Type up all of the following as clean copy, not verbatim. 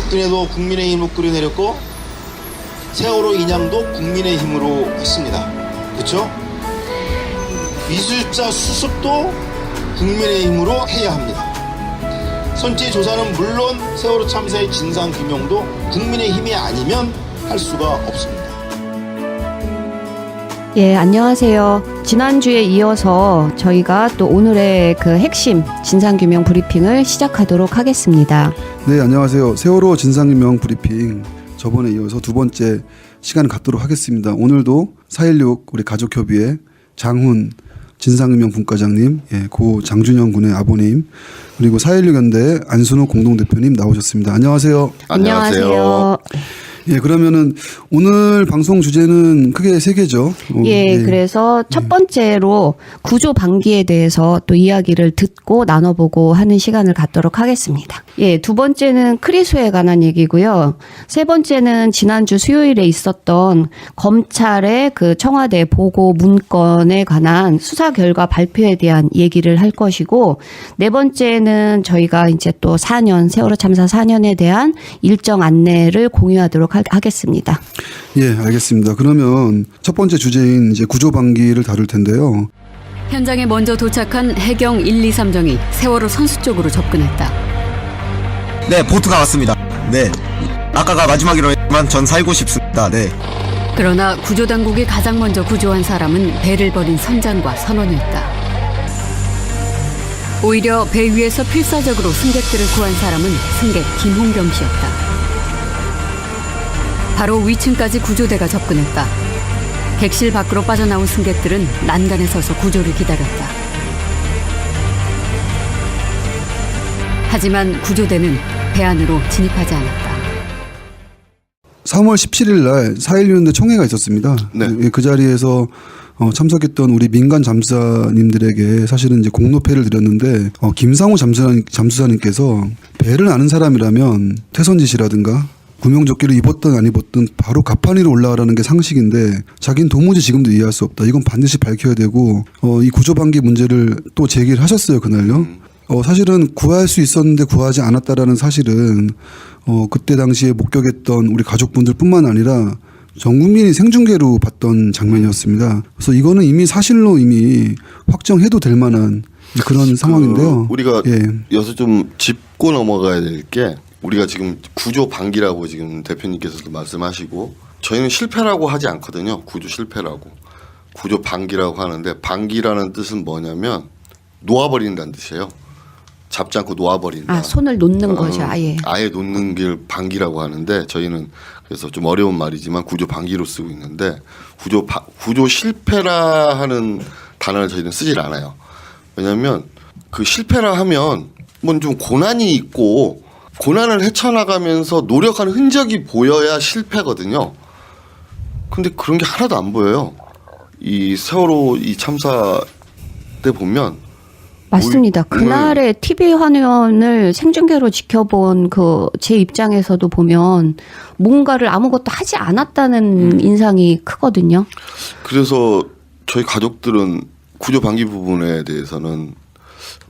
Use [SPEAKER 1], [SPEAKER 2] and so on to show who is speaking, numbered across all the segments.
[SPEAKER 1] 박근혜도 국민의힘으로 끌어내렸고 세월호 인양도 국민의힘으로 했습니다. 그렇죠? 미수입자 수습도 국민의힘으로 해야 합니다. 선체 조사는 물론 세월호 참사의 진상규명도 국민의힘이 아니면 할 수가 없습니다.
[SPEAKER 2] 예, 안녕하세요. 지난주에 이어서 저희가 또 오늘의 그 핵심 진상규명 브리핑을 시작하도록 하겠습니다.
[SPEAKER 3] 네, 안녕하세요. 세월호 진상규명 브리핑 저번에 이어서 두 번째 시간을 갖도록 하겠습니다. 오늘도 4.16 우리 가족협의회 장훈 진상규명 분과장님, 고 장준영 군의 아버님, 그리고 4.16 연대 안순호 공동대표님 나오셨습니다. 안녕하세요.
[SPEAKER 2] 안녕하세요.
[SPEAKER 3] 예, 그러면은 오늘 방송 주제는 크게 세 개죠.
[SPEAKER 2] 그래서 첫 번째로 구조 방기에 대해서 또 이야기를 듣고 나눠보고 하는 시간을 갖도록 하겠습니다. 예, 두 번째는 크리수에 관한 얘기고요. 세 번째는 지난주 수요일에 있었던 검찰의 그 청와대 보고 문건에 관한 수사 결과 발표에 대한 얘기를 할 것이고, 네 번째는 저희가 이제 또 4년, 세월호 참사 4년에 대한 일정 안내를 공유하도록 하겠습니다.
[SPEAKER 3] 예, 알겠습니다. 그러면 첫 번째 주제인 이제 구조 방기를 다룰 텐데요.
[SPEAKER 4] 현장에 먼저 도착한 해경 1, 2, 3정이 세월호 선수 쪽으로 접근했다.
[SPEAKER 5] 네, 보트가 왔습니다. 네, 아까가 마지막이라고 했지만 전 살고 싶습니다. 네.
[SPEAKER 4] 그러나 구조당국이 가장 먼저 구조한 사람은 배를 버린 선장과 선원이었다. 오히려 배 위에서 필사적으로 승객들을 구한 사람은 승객 김홍겸 씨였다. 바로 위층까지 구조대가 접근했다. 객실 밖으로 빠져나온 승객들은 난간에 서서 구조를 기다렸다. 하지만 구조대는 배 안으로 진입하지 않았다.
[SPEAKER 3] 3월 17일 날 4.16 연대 총회가 있었습니다.
[SPEAKER 1] 네.
[SPEAKER 3] 그 자리에서 참석했던 우리 민간 잠수사님들에게 사실은 이제 공로패를 드렸는데, 김상우 잠수사님께서 배를 아는 사람이라면 퇴선지시라든가 구명조끼를 입었든 안 입었든 바로 갑판 위로 올라가라는 게 상식인데, 자기는 도무지 지금도 이해할 수 없다. 이건 반드시 밝혀야 되고, 이 구조방기 문제를 또 제기를 하셨어요, 그날요. 사실은 구할 수 있었는데 구하지 않았다라는 사실은 그때 당시에 목격했던 우리 가족분들 뿐만 아니라 전 국민이 생중계로 봤던 장면이었습니다. 그래서 이거는 이미 사실로 이미 확정해도 될 만한 그런 상황인데요.
[SPEAKER 6] 우리가 여기서 좀 짚고 넘어가야 될 게, 우리가 지금 구조 방기라고 지금 대표님께서도 말씀하시고, 저희는 실패라고 하지 않거든요. 구조 실패라고. 구조 방기라고 하는데, 방기라는 뜻은 뭐냐면 놓아버린다는 뜻이에요. 잡지 않고 놓아버린다.
[SPEAKER 2] 아, 손을 놓는 거죠, 아예.
[SPEAKER 6] 아예 놓는 게 방기라고 하는데, 저희는 그래서 좀 어려운 말이지만 구조 방기로 쓰고 있는데, 구조 실패라 하는 단어를 저희는 쓰질 않아요. 왜냐하면 그 실패라 하면 뭔 좀 고난이 있고 고난을 헤쳐나가면서 노력하는 흔적이 보여야 실패거든요. 근데 그런 게 하나도 안 보여요. 이 세월호 이 참사 때 보면.
[SPEAKER 2] 맞습니다. 그날의 TV 화면을 생중계로 지켜본 그 제 입장에서도 보면 뭔가를 아무것도 하지 않았다는 인상이 크거든요.
[SPEAKER 6] 그래서 저희 가족들은 구조 방기 부분에 대해서는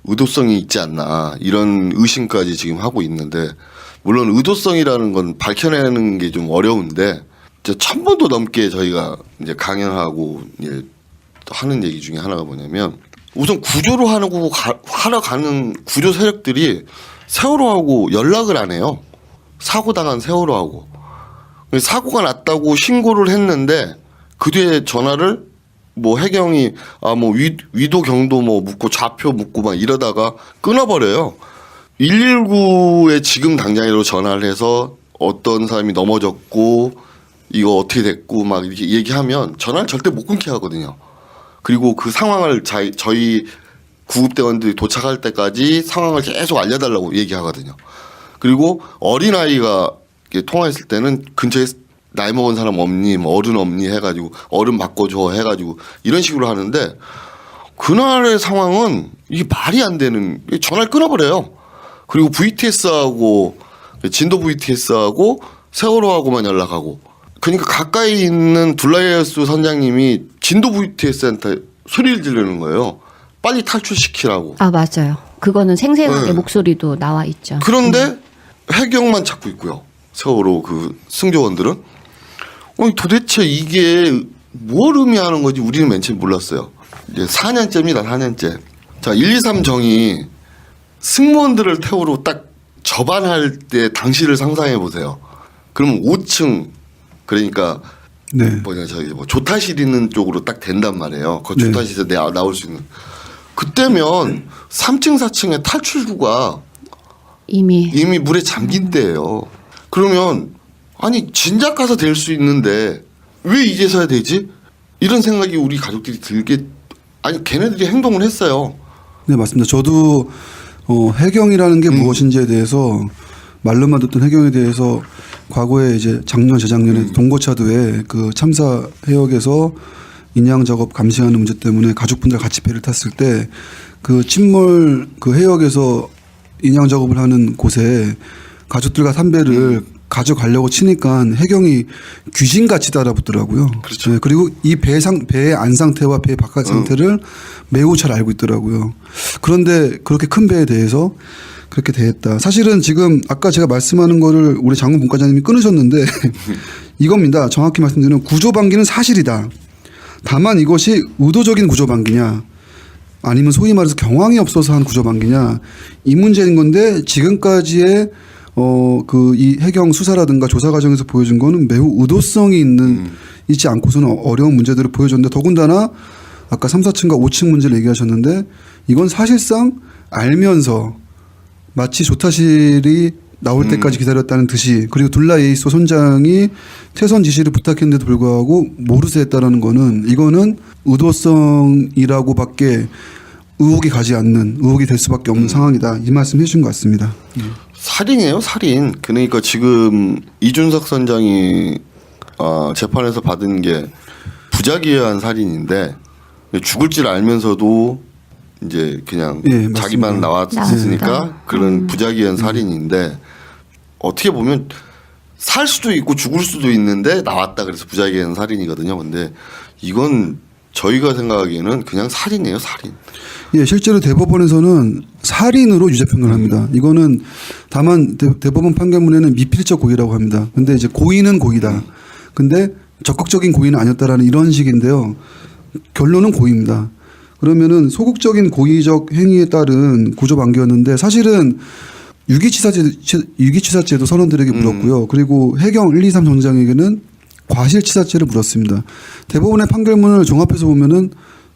[SPEAKER 6] 의도성이 있지 않나 이런 의심까지 지금 하고 있는데, 물론 의도성이라는 건 밝혀내는 게 좀 어려운데, 이제 1000번도 넘게 저희가 이제 강연하고 이제 하는 얘기 중에 하나가 뭐냐면, 우선 구조로 하러 가는 구조 세력들이 세월호하고 연락을 안 해요. 사고 당한 세월호하고. 사고가 났다고 신고를 했는데 그 뒤에 전화를 뭐 해경이 뭐 위도 경도 뭐 묻고 좌표 묻고 막 이러다가 끊어버려요. 119에 지금 당장이라도 전화를 해서 어떤 사람이 넘어졌고 이거 어떻게 됐고 막 이렇게 얘기하면 전화를 절대 못 끊게 하거든요. 그리고 그 상황을 저희 구급대원들이 도착할 때까지 상황을 계속 알려달라고 얘기하거든요. 그리고 어린아이가 통화했을 때는 근처에 나이 먹은 사람 없니, 뭐 어른 없니 해가지고 어른 바꿔줘 해가지고 이런 식으로 하는데, 그날의 상황은 이게 말이 안 되는, 전화를 끊어버려요. 그리고 VTS하고 진도 VTS하고 세월호하고만 연락하고, 그러니까 가까이 있는 둘라이어스 선장님이 진도 VTS한테 소리를 지르는 거예요. 빨리 탈출시키라고.
[SPEAKER 2] 아, 맞아요. 그거는 생생하게 목소리도 나와 있죠.
[SPEAKER 6] 그런데 해경만 찾고 있고요. 세월호 그 승조원들은 도대체 이게 뭘 의미하는 건지 우리는 맨 처음 몰랐어요. 이제 4년째입니다. 4년째. 자, 123 정이 승무원들을 태우러 딱 접안할 때 당시를 상상해 보세요. 그러면 5층 그러니까
[SPEAKER 3] 네.
[SPEAKER 6] 뭐냐 저기 뭐 조타실 있는 쪽으로 딱 된단 말이에요. 그 조타실에서 나올 수 있는. 그때면 3층 4층에 탈출구가
[SPEAKER 2] 이미
[SPEAKER 6] 물에 잠긴 때예요. 그러면 아니 진작 가서 될 수 있는데 왜 이제서야 되지? 이런 생각이 우리 가족들이 들게 아니 걔네들이 행동을 했어요.
[SPEAKER 3] 네, 맞습니다. 저도 해경이라는 게 무엇인지에 대해서 말로만 듣던 해경에 대해서 과거에 이제 작년 재작년에 동거차도에 그 참사 해역에서 인양 작업 감시하는 문제 때문에 가족분들 같이 배를 탔을 때 그 침몰 그 해역에서 인양 작업을 하는 곳에 가족들과 삼배를 가져가려고 치니까 해경이 귀신같이 따라붙더라고요.
[SPEAKER 6] 그렇죠.
[SPEAKER 3] 네, 그리고 이 배의 안 상태와 배 바깥 상태를 매우 잘 알고 있더라고요. 그런데 그렇게 큰 배에 대해서 그렇게 대했다. 사실은 지금 아까 제가 말씀하는 거를 우리 장군 문과장님이 끊으셨는데 이겁니다. 정확히 말씀드리면 구조방기는 사실이다. 다만 이것이 의도적인 구조방기냐 아니면 소위 말해서 경황이 없어서 한 구조방기냐 이 문제인 건데 지금까지의 그 이 해경 수사라든가 조사 과정에서 보여준 거는 매우 의도성이 있지 않고서는 어려운 문제들을 보여줬는데 더군다나 아까 3, 4층과 5층 문제를 얘기하셨는데 이건 사실상 알면서 마치 조타실이 나올 때까지 기다렸다는 듯이 그리고 둘라 에이소 손장이 퇴선 지시를 부탁했는데도 불구하고 모르쇠 했다라는 거는 이거는 의도성이라고밖에 의혹이 가지 않는 의혹이 될 수밖에 없는 상황이다. 이 말씀 해주신 것 같습니다.
[SPEAKER 6] 살인이에요, 살인. 그러니까 지금 이준석 선장이 재판에서 받은 게 부작위한 살인인데 죽을 줄 알면서도 이제 그냥
[SPEAKER 3] 예,
[SPEAKER 6] 자기만 나왔으니까
[SPEAKER 2] 나왔다.
[SPEAKER 6] 그런 부작위한 살인인데 어떻게 보면 살 수도 있고 죽을 수도 있는데 나왔다 그래서 부작위한 살인이거든요. 근데 이건 저희가 생각하기에는 그냥 살인이에요, 살인.
[SPEAKER 3] 예, 실제로 대법원에서는 살인으로 유죄 판결을 합니다. 이거는 다만 대법원 판결문에는 미필적 고의라고 합니다. 근데 이제 고의는 고의다. 근데 적극적인 고의는 아니었다라는 이런 식인데요. 결론은 고의입니다. 그러면은 소극적인 고의적 행위에 따른 구조방기였는데 사실은 유기치사죄도 선원들에게 물었고요. 그리고 해경 123 정장에게는 과실치사죄를 물었습니다. 대법원의 판결문을 종합해서 보면은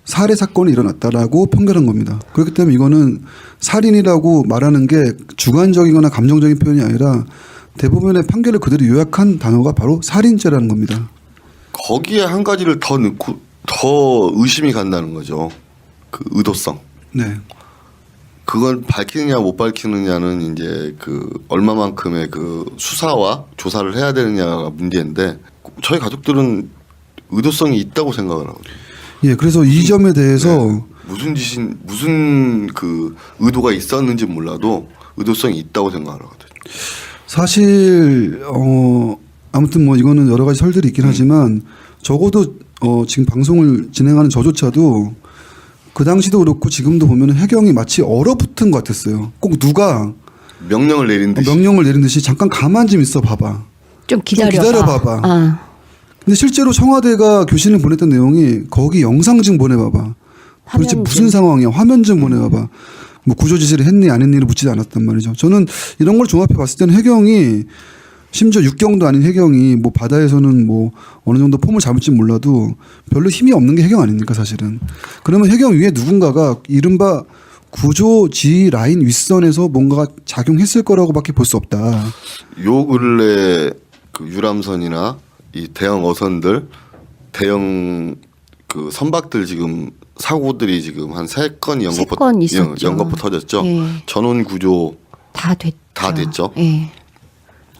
[SPEAKER 3] 살해 사건이 일어났다라고 판결한 겁니다. 그렇기 때문에 이거는 살인이라고 말하는 게 주관적이거나 감정적인 표현이 아니라 대법원의 판결을 그대로 요약한 단어가 바로 살인죄라는 겁니다.
[SPEAKER 6] 거기에 한 가지를 더 넣고 더 의심이 간다는 거죠. 그 의도성.
[SPEAKER 3] 네.
[SPEAKER 6] 그걸 밝히느냐 못 밝히느냐는 이제 그 얼마만큼의 그 수사와 조사를 해야 되느냐가 문제인데 저희 가족들은 의도성이 있다고 생각을 하거든요.
[SPEAKER 3] 예, 그래서 이 점에 대해서
[SPEAKER 6] 무슨 그 의도가 있었는지 몰라도 의도성이 있다고 생각을 하거든요.
[SPEAKER 3] 사실 아무튼 뭐 이거는 여러 가지 설들이 있긴 하지만 적어도 지금 방송을 진행하는 저조차도 그 당시도 그렇고 지금도 보면 해경이 마치 얼어붙은 것 같았어요. 꼭 누가
[SPEAKER 6] 명령을 내린 듯이
[SPEAKER 3] 잠깐 가만 좀 있어 봐봐.
[SPEAKER 2] 좀 기다려봐. 아.
[SPEAKER 3] 근데 실제로 청와대가 교신을 보냈던 내용이 거기 영상 좀 보내봐봐. 도대체 무슨 상황이야. 화면 좀 보내봐봐. 뭐 구조 지시를 했니 안 했니를 묻지도 않았단 말이죠. 저는 이런 걸 종합해 봤을 때는 해경이 심지어 육경도 아닌 해경이 뭐 바다에서는 뭐 어느 정도 폼을 잡을지 몰라도 별로 힘이 없는 게 해경 아닙니까 사실은. 그러면 해경 위에 누군가가 이른바 구조 지휘 라인 윗선에서 뭔가가 작용했을 거라고밖에 볼 수 없다.
[SPEAKER 6] 요 근래 그 유람선이나 이 대형 어선들 대형 그 선박들 지금 사고들이 지금 한 3건 연거푸 터졌죠.
[SPEAKER 2] 예.
[SPEAKER 6] 전원 구조
[SPEAKER 2] 다 됐죠. 예.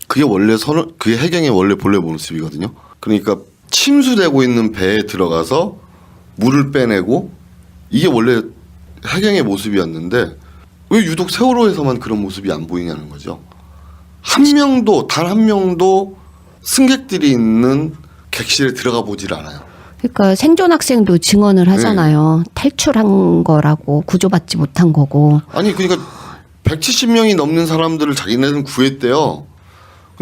[SPEAKER 6] 그게 원래 그게 해경의 원래 본래 모습이거든요. 그러니까 침수되고 있는 배에 들어가서 물을 빼내고 이게 원래 해경의 모습이었는데 왜 유독 세월호에서만 그런 모습이 안 보이냐는 거죠. 단 한 명도 승객들이 있는 객실에 들어가 보질 않아요.
[SPEAKER 2] 그러니까 생존 학생도 증언을 하잖아요. 탈출한 거라고 구조받지 못한 거고.
[SPEAKER 6] 아니 그러니까 170명이 넘는 사람들을 자기네들은 구했대요.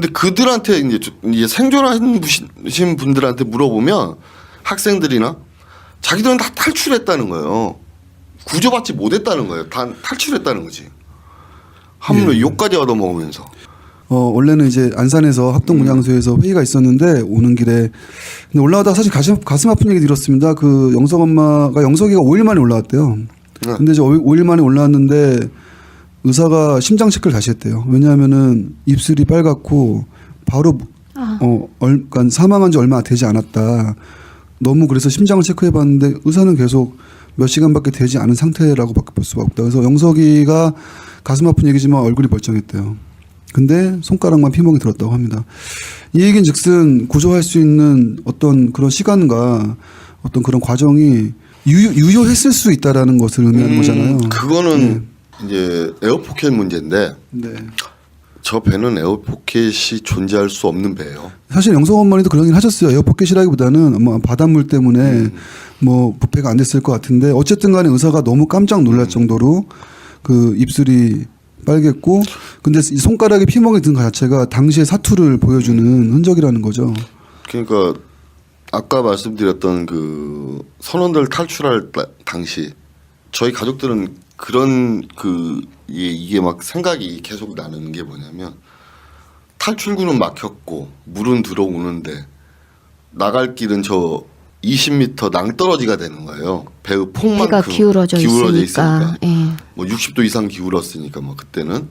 [SPEAKER 6] 근데 그들한테 이제 생존하신 분들한테 물어보면 학생들이나 자기들은 다 탈출했다는 거예요. 구조받지 못했다는 거예요. 다 탈출했다는 거지. 함부로 욕까지 얻어먹으면서.
[SPEAKER 3] 원래는 이제 안산에서 합동문양소에서 회의가 있었는데 오는 길에 근데 올라가다가 사실 가슴 아픈 얘기 들었습니다. 그 영석이가 5일 만에 올라왔대요.
[SPEAKER 6] 네. 근데
[SPEAKER 3] 이제 5일 만에 올라왔는데 의사가 심장 체크를 다시 했대요. 왜냐하면은 입술이 빨갛고 바로 그러니까 사망한 지 얼마 되지 않았다. 너무 그래서 심장을 체크해봤는데 의사는 계속 몇 시간밖에 되지 않은 상태라고밖에 볼 수가 없다. 그래서 영석이가 가슴 아픈 얘기지만 얼굴이 멀쩡했대요. 근데 손가락만 피멍이 들었다고 합니다. 이 얘기는 즉슨 구조할 수 있는 어떤 그런 시간과 어떤 그런 과정이 유효했을 수 있다라는 것을 의미하는 거잖아요.
[SPEAKER 6] 그거는 이제 에어포켓 문제인데
[SPEAKER 3] 네.
[SPEAKER 6] 저 배는 에어포켓이 존재할 수 없는 배예요.
[SPEAKER 3] 사실 영석 어머니도 그런 얘기를 하셨어요. 에어포켓이라기보다는 아마 바닷물 때문에 뭐 부패가 안 됐을 것 같은데 어쨌든 간에 의사가 너무 깜짝 놀랄 정도로 그 입술이 빨갰고 근데 이 손가락에 피멍이 든 것 자체가 당시의 사투를 보여주는 흔적이라는 거죠.
[SPEAKER 6] 그러니까 아까 말씀드렸던 그 선원들 탈출할 당시 저희 가족들은 그런 이게 막 생각이 계속 나는 게 뭐냐면 탈출구는 막혔고 물은 들어오는데 나갈 길은 저 20m 낭떠러지가 되는 거예요. 배의 폭만큼
[SPEAKER 2] 배가 기울어져 있으니까. 예.
[SPEAKER 6] 뭐 60도 이상 기울었으니까 뭐 그때는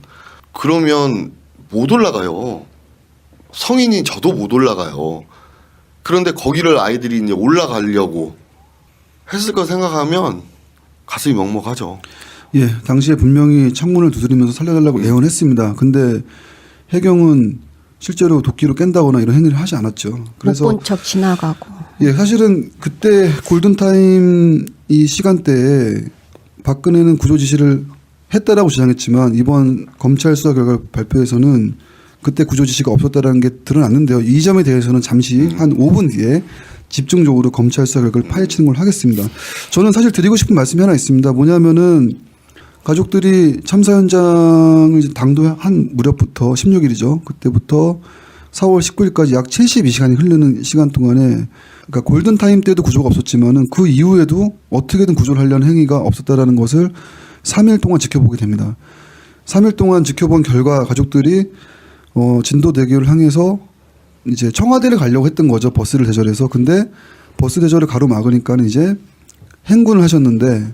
[SPEAKER 6] 그러면 못 올라가요. 성인이 저도 못 올라가요. 그런데 거기를 아이들이 이제 올라가려고 했을 거 생각하면 가슴이 먹먹하죠.
[SPEAKER 3] 예, 당시에 분명히 창문을 두드리면서 살려달라고 애원했습니다. 근데 해경은 실제로 도끼로 깬다거나 이런 행위를 하지 않았죠. 그래서
[SPEAKER 2] 못 본 척 지나가고.
[SPEAKER 3] 예, 사실은 그때 골든타임 이 시간대에 박근혜는 구조 지시를 했다라고 주장했지만 이번 검찰 수사 결과 발표에서는 그때 구조 지시가 없었다라는 게 드러났는데요. 이 점에 대해서는 잠시 한 5분 뒤에 집중적으로 검찰 수사 결과를 파헤치는 걸 하겠습니다. 저는 사실 드리고 싶은 말씀이 하나 있습니다. 뭐냐면은 가족들이 참사 현장을 이제 당도한 무렵부터 16일이죠. 그때부터 4월 19일까지 약 72시간이 흐르는 시간 동안에 그러니까 골든타임 때도 구조가 없었지만은 그 이후에도 어떻게든 구조를 하려는 행위가 없었다라는 것을 3일 동안 지켜보게 됩니다. 3일 동안 지켜본 결과 가족들이 진도대교를 향해서 이제 청와대를 가려고 했던 거죠. 버스를 대절해서. 근데 버스 대절을 가로막으니까는 이제 행군을 하셨는데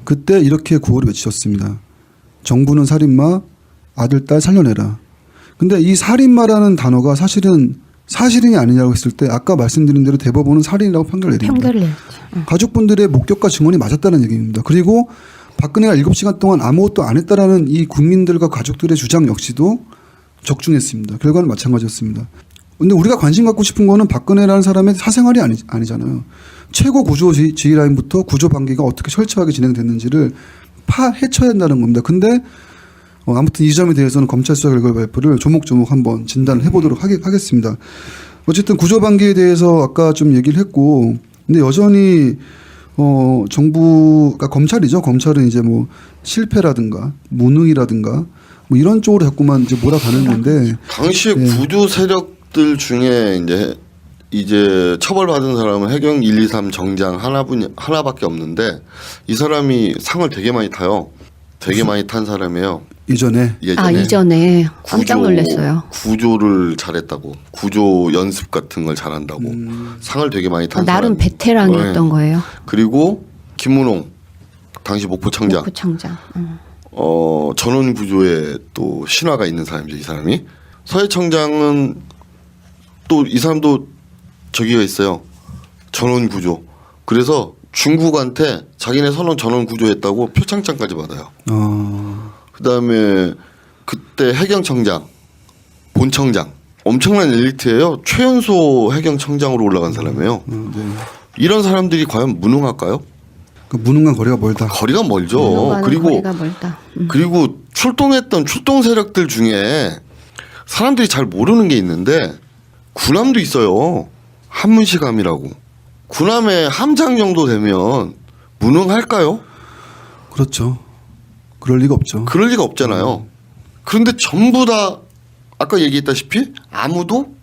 [SPEAKER 3] 그때 이렇게 구호를 외치셨습니다. 정부는 살인마, 아들, 딸 살려내라. 근데 이 살인마라는 단어가 사실은 사실이냐 아니냐고 했을 때 아까 말씀드린 대로 대법원은 살인이라고 판결을 내립니다.
[SPEAKER 2] 판결을 내렸죠.
[SPEAKER 3] 가족분들의 목격과 증언이 맞았다는 얘기입니다. 그리고 박근혜가 7시간 동안 아무것도 안 했다라는 이 국민들과 가족들의 주장 역시도 적중했습니다. 결과는 마찬가지였습니다. 근데 우리가 관심 갖고 싶은 거는 박근혜라는 사람의 사생활이 아니잖아요. 최고 구조 지휘 라인부터 구조 방기가 어떻게 철저하게 진행됐는지를 파헤쳐야 한다는 겁니다. 근데 아무튼 이 점에 대해서는 검찰 수사 결과 발표를 조목조목 한번 진단을 해보도록 하겠습니다. 어쨌든 구조 방기에 대해서 아까 좀 얘기를 했고, 근데 여전히 정부가 검찰이죠. 검찰은 이제 뭐 실패라든가 무능이라든가 뭐 이런 쪽으로 자꾸만 이제 몰아가는 건데
[SPEAKER 6] 당시에 구조 세력들 중에 이제 처벌받은 사람은 해경 1, 2, 3 정장 하나밖에 없는데 이 사람이 상을 되게 많이 타요. 되게 많이 탄 사람이에요.
[SPEAKER 3] 이전에
[SPEAKER 2] 이전에 깜짝 놀랐어요.
[SPEAKER 6] 구조를 잘했다고. 구조 연습 같은 걸 잘한다고. 상을 되게 많이 탄
[SPEAKER 2] 나름
[SPEAKER 6] 사람이.
[SPEAKER 2] 베테랑이었던 거예요.
[SPEAKER 6] 그리고 김문홍 당시 목포청장.
[SPEAKER 2] 목포청장.
[SPEAKER 6] 전원 구조에 또 신화가 있는 사람이죠. 이 사람이. 서해청장은 또 이 사람도 저기가 있어요. 전원 구조. 그래서 중국한테 자기네 선원 전원 구조했다고 표창장까지 받아요. 그다음에 그때 해경청장, 본청장 엄청난 엘리트예요. 최연소 해경청장으로 올라간 사람이에요.
[SPEAKER 3] 네.
[SPEAKER 6] 이런 사람들이 과연 무능할까요?
[SPEAKER 3] 그 무능한 거리가 멀다.
[SPEAKER 6] 거리가 멀죠. 그리고
[SPEAKER 2] 거리가 멀다.
[SPEAKER 6] 그리고 출동했던 출동 세력들 중에 사람들이 잘 모르는 게 있는데 군함도 있어요. 한문시감이라고. 군함의 함장 정도 되면 무능할까요?
[SPEAKER 3] 그렇죠. 그럴 리가 없죠.
[SPEAKER 6] 그럴 리가 없잖아요. 그런데 전부 다 아까 얘기했다시피 아무도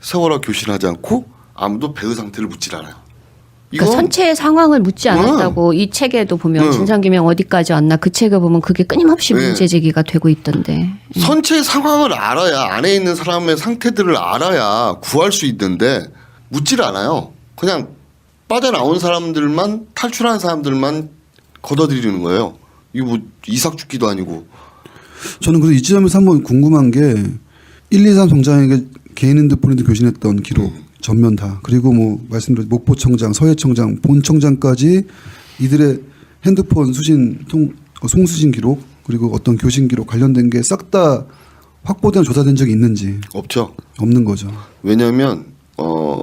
[SPEAKER 6] 세월호 교신하지 않고 아무도 배의 상태를 묻질 않아요.
[SPEAKER 2] 그러니까 선체 상황을 묻지 않았다고 이 책에도 보면 진상규명 어디까지 왔나 그 책에 보면 그게 끊임없이
[SPEAKER 6] 네.
[SPEAKER 2] 문제 제기가 되고 있던데.
[SPEAKER 6] 선체 상황을 알아야 안에 있는 사람의 상태들을 알아야 구할 수 있는데 묻질 않아요. 그냥 빠져나온 사람들만 탈출한 사람들만 걷어들이는 거예요. 이거 뭐 이삭 죽기도 아니고.
[SPEAKER 3] 저는 그래서 이 지점에서 한번 궁금한 게 1, 2, 3 정장에게 개인 핸드폰에도 교신했던 기록 전면 다 그리고 뭐 말씀드린 목포청장, 서해청장, 본청장까지 이들의 핸드폰 수신 송수신 기록 그리고 어떤 교신 기록 관련된 게 싹 다 확보된 조사된 적이 있는지
[SPEAKER 6] 없죠.
[SPEAKER 3] 없는 거죠.
[SPEAKER 6] 왜냐하면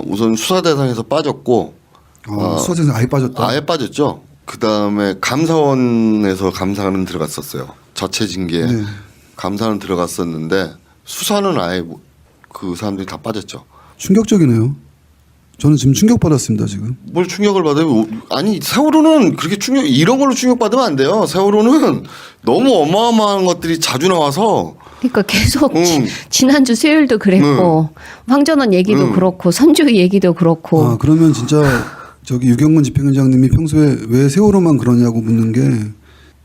[SPEAKER 6] 우선 수사 대상에서 빠졌고
[SPEAKER 3] 수사에서 아예 빠졌다.
[SPEAKER 6] 아예 빠졌죠. 그 다음에 감사원에서 감사는 들어갔었어요. 자체 징계
[SPEAKER 3] 네.
[SPEAKER 6] 감사는 들어갔었는데 수사는 아예 그 사람들이 다 빠졌죠.
[SPEAKER 3] 충격적이네요. 저는 지금 충격받았습니다. 지금.
[SPEAKER 6] 뭘 충격을 받아요? 아니 세월호는 그렇게 이런 걸로 충격받으면 안 돼요. 세월호는 너무 어마어마한 것들이 자주 나와서
[SPEAKER 2] 그러니까 계속 지난주 수요일도 그랬고 황전원 얘기도 그렇고 선주 얘기도 그렇고.
[SPEAKER 3] 그러면 진짜 저기 유경근 집행위원장님이 평소에 왜 세월호만 그러냐고 묻는 게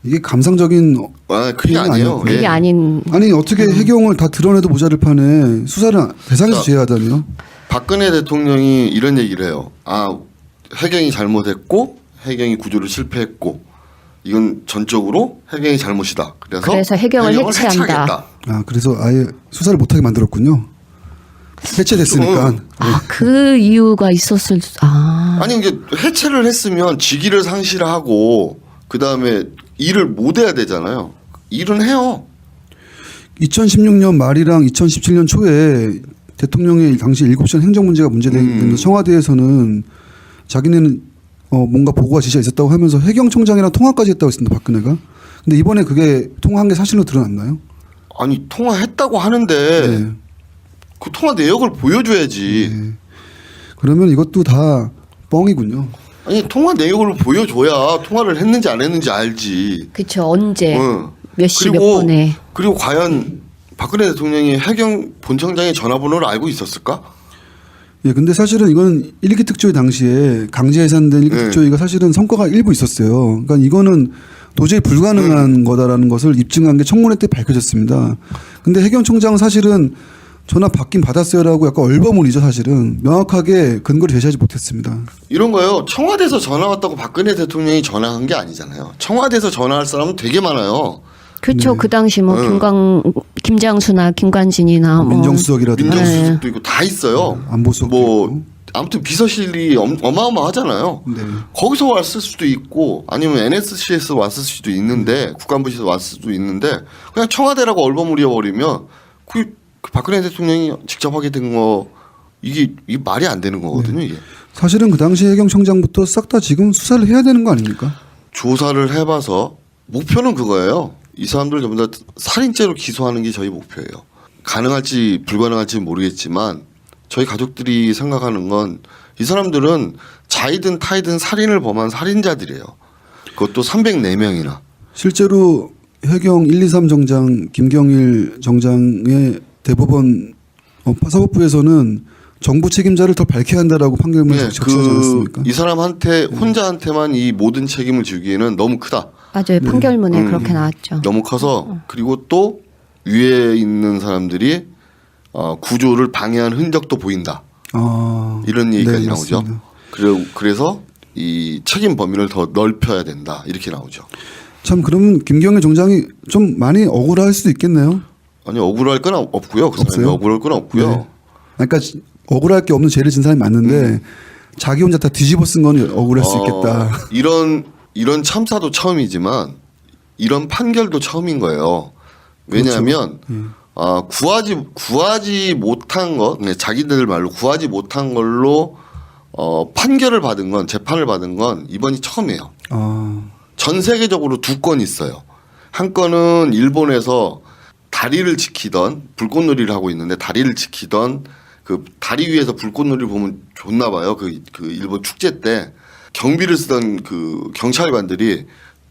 [SPEAKER 3] 이게 감상적인
[SPEAKER 6] 그게 아니에요.
[SPEAKER 2] 그게
[SPEAKER 6] 예.
[SPEAKER 2] 아닌.
[SPEAKER 3] 아니 어떻게 해경을 다 드러내도 모자를 파네 수사를 대상에서 제외하다니요?
[SPEAKER 6] 박근혜 대통령이 이런 얘기를 해요. 해경이 잘못했고 해경이 구조를 실패했고 이건 전적으로 해경이 잘못이다.
[SPEAKER 2] 그래서 해경을 해체한다.
[SPEAKER 6] 해체하겠다.
[SPEAKER 3] 그래서 아예 수사를 못하게 만들었군요. 해체됐으니까.
[SPEAKER 2] 그 이유가 있었을.
[SPEAKER 6] 아니 이게 해체를 했으면 직위를 상실하고 그 다음에 일을 못 해야 되잖아요. 일은 해요.
[SPEAKER 3] 2016년 말이랑 2017년 초에 대통령의 당시 7시 행정 문제가 문제되면서 청와대에서는 자기네는 뭔가 보고가 지시가 있었다고 하면서 해경청장이랑 통화까지 했다고 했습니다. 박근혜가. 근데 이번에 그게 통화한 게 사실로 드러났나요?
[SPEAKER 6] 아니 통화했다고 하는데
[SPEAKER 3] 네.
[SPEAKER 6] 그 통화 내역을 보여줘야지.
[SPEAKER 3] 네. 그러면 이것도 다 뻥이군요.
[SPEAKER 6] 아니 통화 내역을 보여줘야 통화를 했는지 안 했는지 알지.
[SPEAKER 2] 그렇죠. 언제 몇 시 몇
[SPEAKER 6] 그리고-
[SPEAKER 2] 분에.
[SPEAKER 6] 그리고 과연 박근혜 대통령이 해경 본청장의 전화번호를 알고 있었을까?
[SPEAKER 3] 예, 근데 사실은 이건 일기 특조위 당시에 강제 해산된 일기
[SPEAKER 6] 네.
[SPEAKER 3] 특조위가 사실은 성과가 일부 있었어요. 그러니까 이거는 도저히 불가능한 거다라는 것을 입증한 게 청문회 때 밝혀졌습니다. 근데 해경청장은 사실은 전화 받긴 받았어요라고 약간 얼버무리죠. 사실은 명확하게 근거를 제시하지 못했습니다.
[SPEAKER 6] 이런 거요. 청와대에서 전화 왔다고 박근혜 대통령이 전화한 게 아니잖아요. 청와대에서 전화할 사람은 되게 많아요.
[SPEAKER 2] 그렇죠. 그 당시 뭐 김장수나 김관진이나 뭐.
[SPEAKER 3] 민정수석이라든가
[SPEAKER 6] 민정수석도 있고 다 있어요.
[SPEAKER 3] 안보수석도
[SPEAKER 6] 뭐
[SPEAKER 3] 있고.
[SPEAKER 6] 아무튼 비서실이 어마어마하잖아요.
[SPEAKER 3] 네.
[SPEAKER 6] 거기서 왔을 수도 있고 아니면 NSC에서 왔을 수도 있는데 국가안보실에서 왔을 수도 있는데 그냥 청와대라고 얼버무려 버리면 그 박근혜 대통령이 직접 하게 된 거 이게 말이 안 되는 거거든요. 이게
[SPEAKER 3] 사실은 그 당시 해경청장부터 싹 다 지금 수사를 해야 되는 거 아닙니까?
[SPEAKER 6] 조사를 해봐서 목표는 그거예요. 이 사람들 전부 다 살인죄로 기소하는 게 저희 목표예요. 가능할지 불가능할지 모르겠지만 저희 가족들이 생각하는 건 이 사람들은 자이든 타이든 살인을 범한 살인자들이에요. 그것도 304명이나.
[SPEAKER 3] 실제로 해경 1, 2, 3 정장 김경일 정장의 대법원 사법부에서는 정부 책임자를 더 밝혀야 한다라고 판결문을 적시하지 않았습니까?
[SPEAKER 6] 이 사람한테 혼자한테만 이 모든 책임을 지기에는 너무 크다.
[SPEAKER 2] 맞아요. 판결문에 그렇게 나왔죠.
[SPEAKER 6] 너무 커서 그리고 또 위에 있는 사람들이 구조를 방해한 흔적도 보인다. 이런 얘기까지
[SPEAKER 3] 네,
[SPEAKER 6] 나오죠.
[SPEAKER 3] 맞습니다.
[SPEAKER 6] 그래서 이 책임 범위를 더 넓혀야 된다. 이렇게 나오죠.
[SPEAKER 3] 참 그러면 김경일 정장이 좀 많이 억울할 수도 있겠네요.
[SPEAKER 6] 아니 억울할 건 없고요. 그 사람이
[SPEAKER 3] 없어요?
[SPEAKER 6] 억울할 건 없고요.
[SPEAKER 3] 네. 그러니까 억울할 게 없는 죄를 진 사람이 맞는데 자기 혼자 다 뒤집어 쓴 건 억울할 수 있겠다.
[SPEAKER 6] 이런 참사도 처음이지만 이런 판결도 처음인 거예요. 왜냐하면 구하지 못한 것, 자기들 말로 구하지 못한 걸로 판결을 받은 건 재판을 받은 건 이번이 처음이에요. 전 세계적으로 2건 있어요. 한 건은 일본에서 다리를 지키던 불꽃놀이를 하고 있는데 다리를 지키던 그 다리 위에서 불꽃놀이를 보면 좋나 봐요. 그 일본 축제 때 경비를 쓰던 그 경찰관들이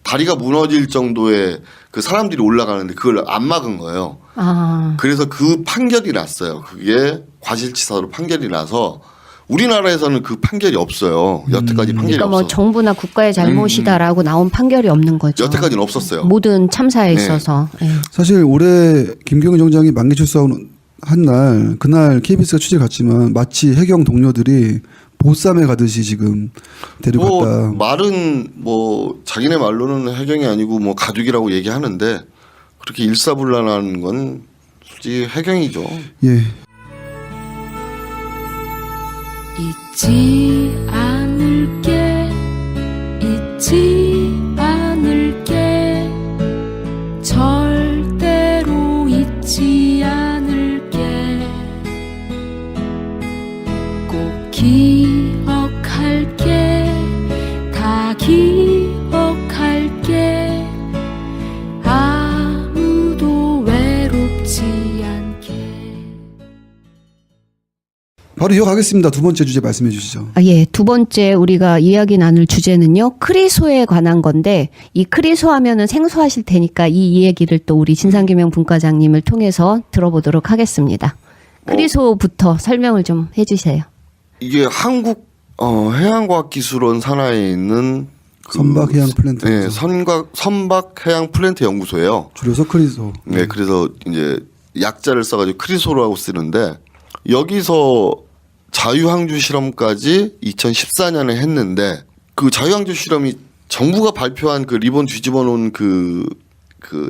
[SPEAKER 6] 다리가 무너질 정도의 그 사람들이 올라가는데 그걸 안 막은 거예요.
[SPEAKER 2] 아,
[SPEAKER 6] 그래서 그 판결이 났어요. 그게 과실치사로 판결이 나서 우리나라에서는 그 판결이 없어요. 여태까지 판결이
[SPEAKER 2] 그러니까 뭐
[SPEAKER 6] 없어.
[SPEAKER 2] 정부나 국가의 잘못이다라고 나온 판결이 없는 거죠.
[SPEAKER 6] 여태까지는 없었어요.
[SPEAKER 2] 모든 참사에
[SPEAKER 6] 네.
[SPEAKER 2] 있어서. 예.
[SPEAKER 3] 사실 올해 김경일 정장이 만기 출소한 한 그날 KBS가 취재 갔지만 마치 해경 동료들이 보쌈에 가듯이 지금 데리고 갔다.
[SPEAKER 6] 말은 뭐 자기네 말로는 해경이 아니고 뭐 가족이라고 얘기하는데 그렇게 일사불란한 건 솔직히 해경이죠.
[SPEAKER 3] 예.
[SPEAKER 7] 잊지 않을게 잊지 않을게 절대로 잊지 않을게 꼭 기억할게 다 기억할게 아무도 외롭지 않게.
[SPEAKER 3] 바로 이어가겠습니다. 두 번째 주제 말씀해 주시죠.
[SPEAKER 2] 아, 예. 두 번째 우리가 이야기 나눌 주제는요. 크리소에 관한 건데 이 크리소 하면은 생소하실 테니까 이 얘기를 또 우리 진상규명 분과장님을 통해서 들어보도록 하겠습니다. 크리소부터 설명을 좀 해주세요.
[SPEAKER 6] 이게 한국 해양과학기술원 산하에 있는
[SPEAKER 3] 선박해양 플랜트.
[SPEAKER 6] 네, 선박해양 플랜트 연구소예요.
[SPEAKER 3] 줄여서 크리소.
[SPEAKER 6] 네, 그래서 이제 약자를 써가지고 크리소라고 쓰는데 여기서 자유항주 실험까지 2014년에 했는데 그 자유항주 실험이 정부가 발표한 그 리본 뒤집어 놓은 그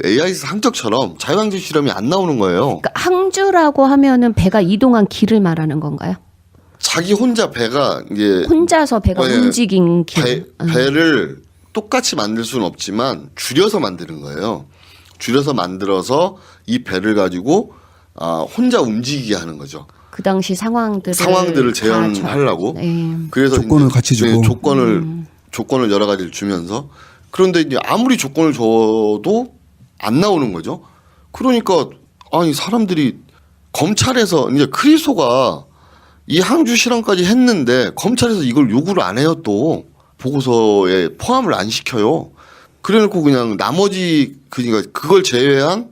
[SPEAKER 6] AIS 항적처럼 자유항주 실험이 안 나오는 거예요.
[SPEAKER 2] 그러니까 항주라고 하면은 배가 이동한 길을 말하는 건가요?
[SPEAKER 6] 자기 혼자 배가 이제
[SPEAKER 2] 혼자서 배가
[SPEAKER 6] 네,
[SPEAKER 2] 움직인 길.
[SPEAKER 6] 배를 똑같이 만들 수는 없지만 줄여서 만드는 거예요. 줄여서 만들어서 이 배를 가지고 혼자 움직이게 하는 거죠.
[SPEAKER 2] 그 당시 상황들을
[SPEAKER 6] 재현하려고.
[SPEAKER 2] 네.
[SPEAKER 6] 그래서
[SPEAKER 3] 조건을
[SPEAKER 6] 이제
[SPEAKER 3] 같이 주고.
[SPEAKER 6] 조건을 여러 가지를 주면서 그런데 이제 아무리 조건을 줘도 안 나오는 거죠. 그러니까 아니 사람들이 검찰에서 이제 크리소가 이 항주 실험까지 했는데 검찰에서 이걸 요구를 안 해요. 또 보고서에 포함을 안 시켜요. 그래놓고 그냥 나머지 그러니까 그걸 제외한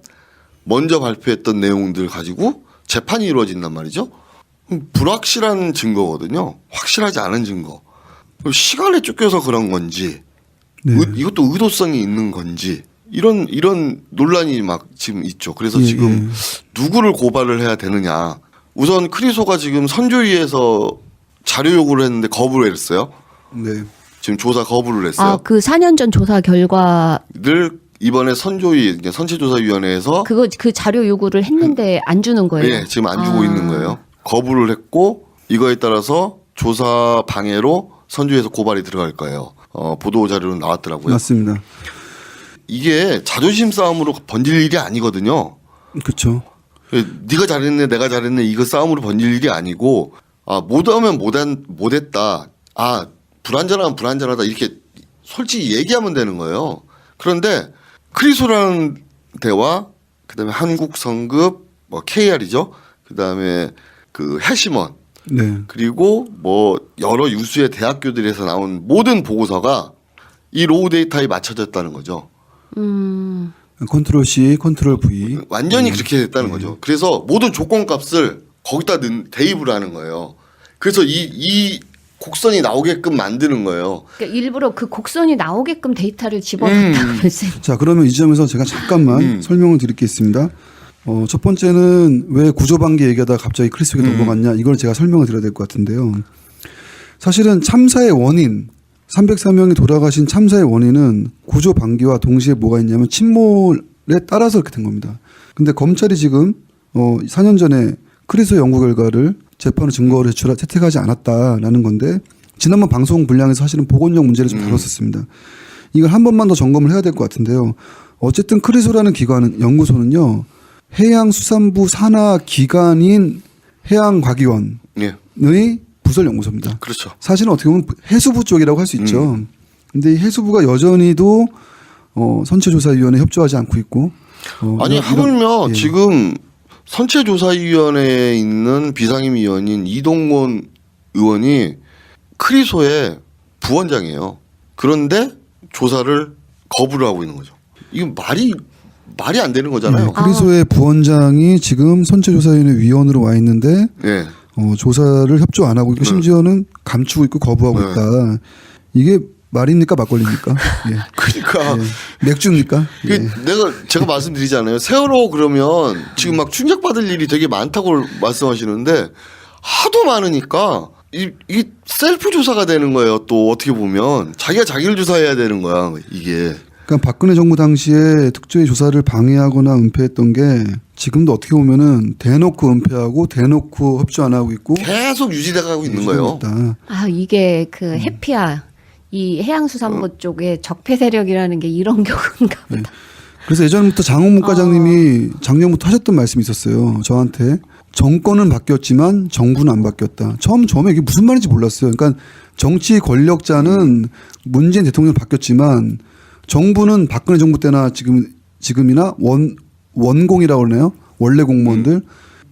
[SPEAKER 6] 먼저 발표했던 내용들 가지고 재판이 이루어진단 말이죠. 불확실한 증거거든요. 확실하지 않은 증거. 시간에 쫓겨서 그런 건지
[SPEAKER 3] 네.
[SPEAKER 6] 이것도 의도성이 있는 건지 이런 논란이 막 지금 있죠. 그래서
[SPEAKER 3] 예,
[SPEAKER 6] 지금 누구를 고발을 해야 되느냐. 우선 크리소가 지금 선조위에서 자료 요구를 했는데 거부를 했어요.
[SPEAKER 3] 네.
[SPEAKER 6] 지금 조사 거부를 했어요.
[SPEAKER 2] 그 4년 전 조사 결과
[SPEAKER 6] 늘 이번에 선조위 선체조사위원회에서
[SPEAKER 2] 그 자료 요구를 했는데 안 주는 거예요.
[SPEAKER 6] 네, 지금 안 주고 있는 거예요. 거부를 했고 이거에 따라서 조사 방해로 선조위에서 고발이 들어갈 거예요. 보도 자료는 나왔더라고요.
[SPEAKER 3] 맞습니다.
[SPEAKER 6] 이게 자존심 싸움으로 번질 일이 아니거든요.
[SPEAKER 3] 그렇죠.
[SPEAKER 6] 네가 잘했네, 내가 잘했네 이거 싸움으로 번질 일이 아니고 못하면 못했다. 불완전하면 불완전하다 이렇게 솔직히 얘기하면 되는 거예요. 그런데 크리소라는 데와 그다음에 한국 성급 KR이죠. 그다음에 그 해심원
[SPEAKER 3] 네.
[SPEAKER 6] 그리고 뭐 여러 유수의 대학교들에서 나온 모든 보고서가 이 로우 데이터에 맞춰졌다는 거죠.
[SPEAKER 3] 컨트롤 C, 컨트롤 V.
[SPEAKER 6] 완전히 그렇게 됐다는 거죠. 그래서 모든 조건값을 거기다 대입을 하는 거예요. 그래서 이 곡선이 나오게끔 만드는 거예요.
[SPEAKER 2] 그러니까 일부러 그 곡선이 나오게끔 데이터를 집어넣었다고 말씀.
[SPEAKER 3] 자, 그러면 이 지점에서 제가 잠깐만 설명을 드리겠습니다. 첫 번째는 왜 구조반기 얘기하다가 갑자기 크리스에게 넘어갔냐 이걸 제가 설명을 드려야 될 것 같은데요. 사실은 참사의 원인 304명이 돌아가신 참사의 원인은 구조 반기와 동시에 뭐가 있냐면 침몰에 따라서 이렇게 된 겁니다. 근데 검찰이 지금 4년 전에 크리소 연구 결과를 재판으로 증거를 채택하지 않았다라는 건데 지난번 방송 분량에서 사실은 보건용 문제를 좀 다뤘었습니다. 이걸 한 번만 더 점검을 해야 될 것 같은데요. 어쨌든 크리소라는 기관은 연구소는요. 해양수산부 산하 기관인 해양과기원의
[SPEAKER 6] 예.
[SPEAKER 3] 부설 연구소입니다.
[SPEAKER 6] 그렇죠.
[SPEAKER 3] 사실은 어떻게 보면 해수부 쪽이라고 할 수 있죠. 근데 이 해수부가 여전히도 선체조사위원회에 협조하지 않고 있고
[SPEAKER 6] 아니 하물며 지금 선체조사위원회에 있는 비상임위원인 이동건 의원이 크리소의 부원장이에요. 그런데 조사를 거부를 하고 있는 거죠. 이건 말이 안 되는 거잖아요.
[SPEAKER 3] 크리소의 부원장이 지금 선체조사위원회 위원으로 와 있는데
[SPEAKER 6] 네.
[SPEAKER 3] 조사를 협조 안 하고 있고 심지어는 감추고 있고 거부하고 있다. 이게 말입니까 막걸리입니까? 예.
[SPEAKER 6] 그러니까
[SPEAKER 3] 맥주입니까? 예.
[SPEAKER 6] 제가 말씀드리잖아요. 세월호 그러면 지금 막 충격받을 일이 되게 많다고 말씀하시는데 하도 많으니까 이 셀프 조사가 되는 거예요. 또 어떻게 보면 자기가 자기를 조사해야 되는 거야 이게.
[SPEAKER 3] 그러니까 박근혜 정부 당시에 특조위 조사를 방해하거나 은폐했던 게 지금도 어떻게 보면은 대놓고 은폐하고 대놓고 협조 안 하고 있고
[SPEAKER 6] 계속 유지돼가고 있는 거예요.
[SPEAKER 3] 있다.
[SPEAKER 2] 아, 이게 그 해피야. 이 해양수산부 쪽에 적폐 세력이라는 게 이런 경우인가 보다.
[SPEAKER 3] 그래서 예전부터 장홍문 과장님이 작년부터 하셨던 말씀이 있었어요. 저한테 정권은 바뀌었지만 정부는 안 바뀌었다. 처음에 이게 무슨 말인지 몰랐어요. 그러니까 정치 권력자는 문재인 대통령 바뀌었지만 정부는 박근혜 정부 때나 지금이나 원공이라고 그러네요. 원래 공무원들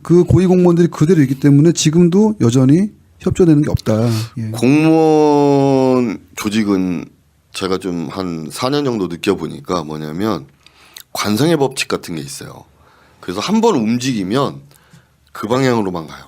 [SPEAKER 3] 그 고위 공무원들이 그대로 있기 때문에 지금도 여전히 협조되는 게 없다. 예.
[SPEAKER 6] 공무원 조직은 제가 좀 한 4년 정도 느껴보니까 뭐냐면 관성의 법칙 같은 게 있어요. 그래서 한 번 움직이면 그 방향으로만 가요.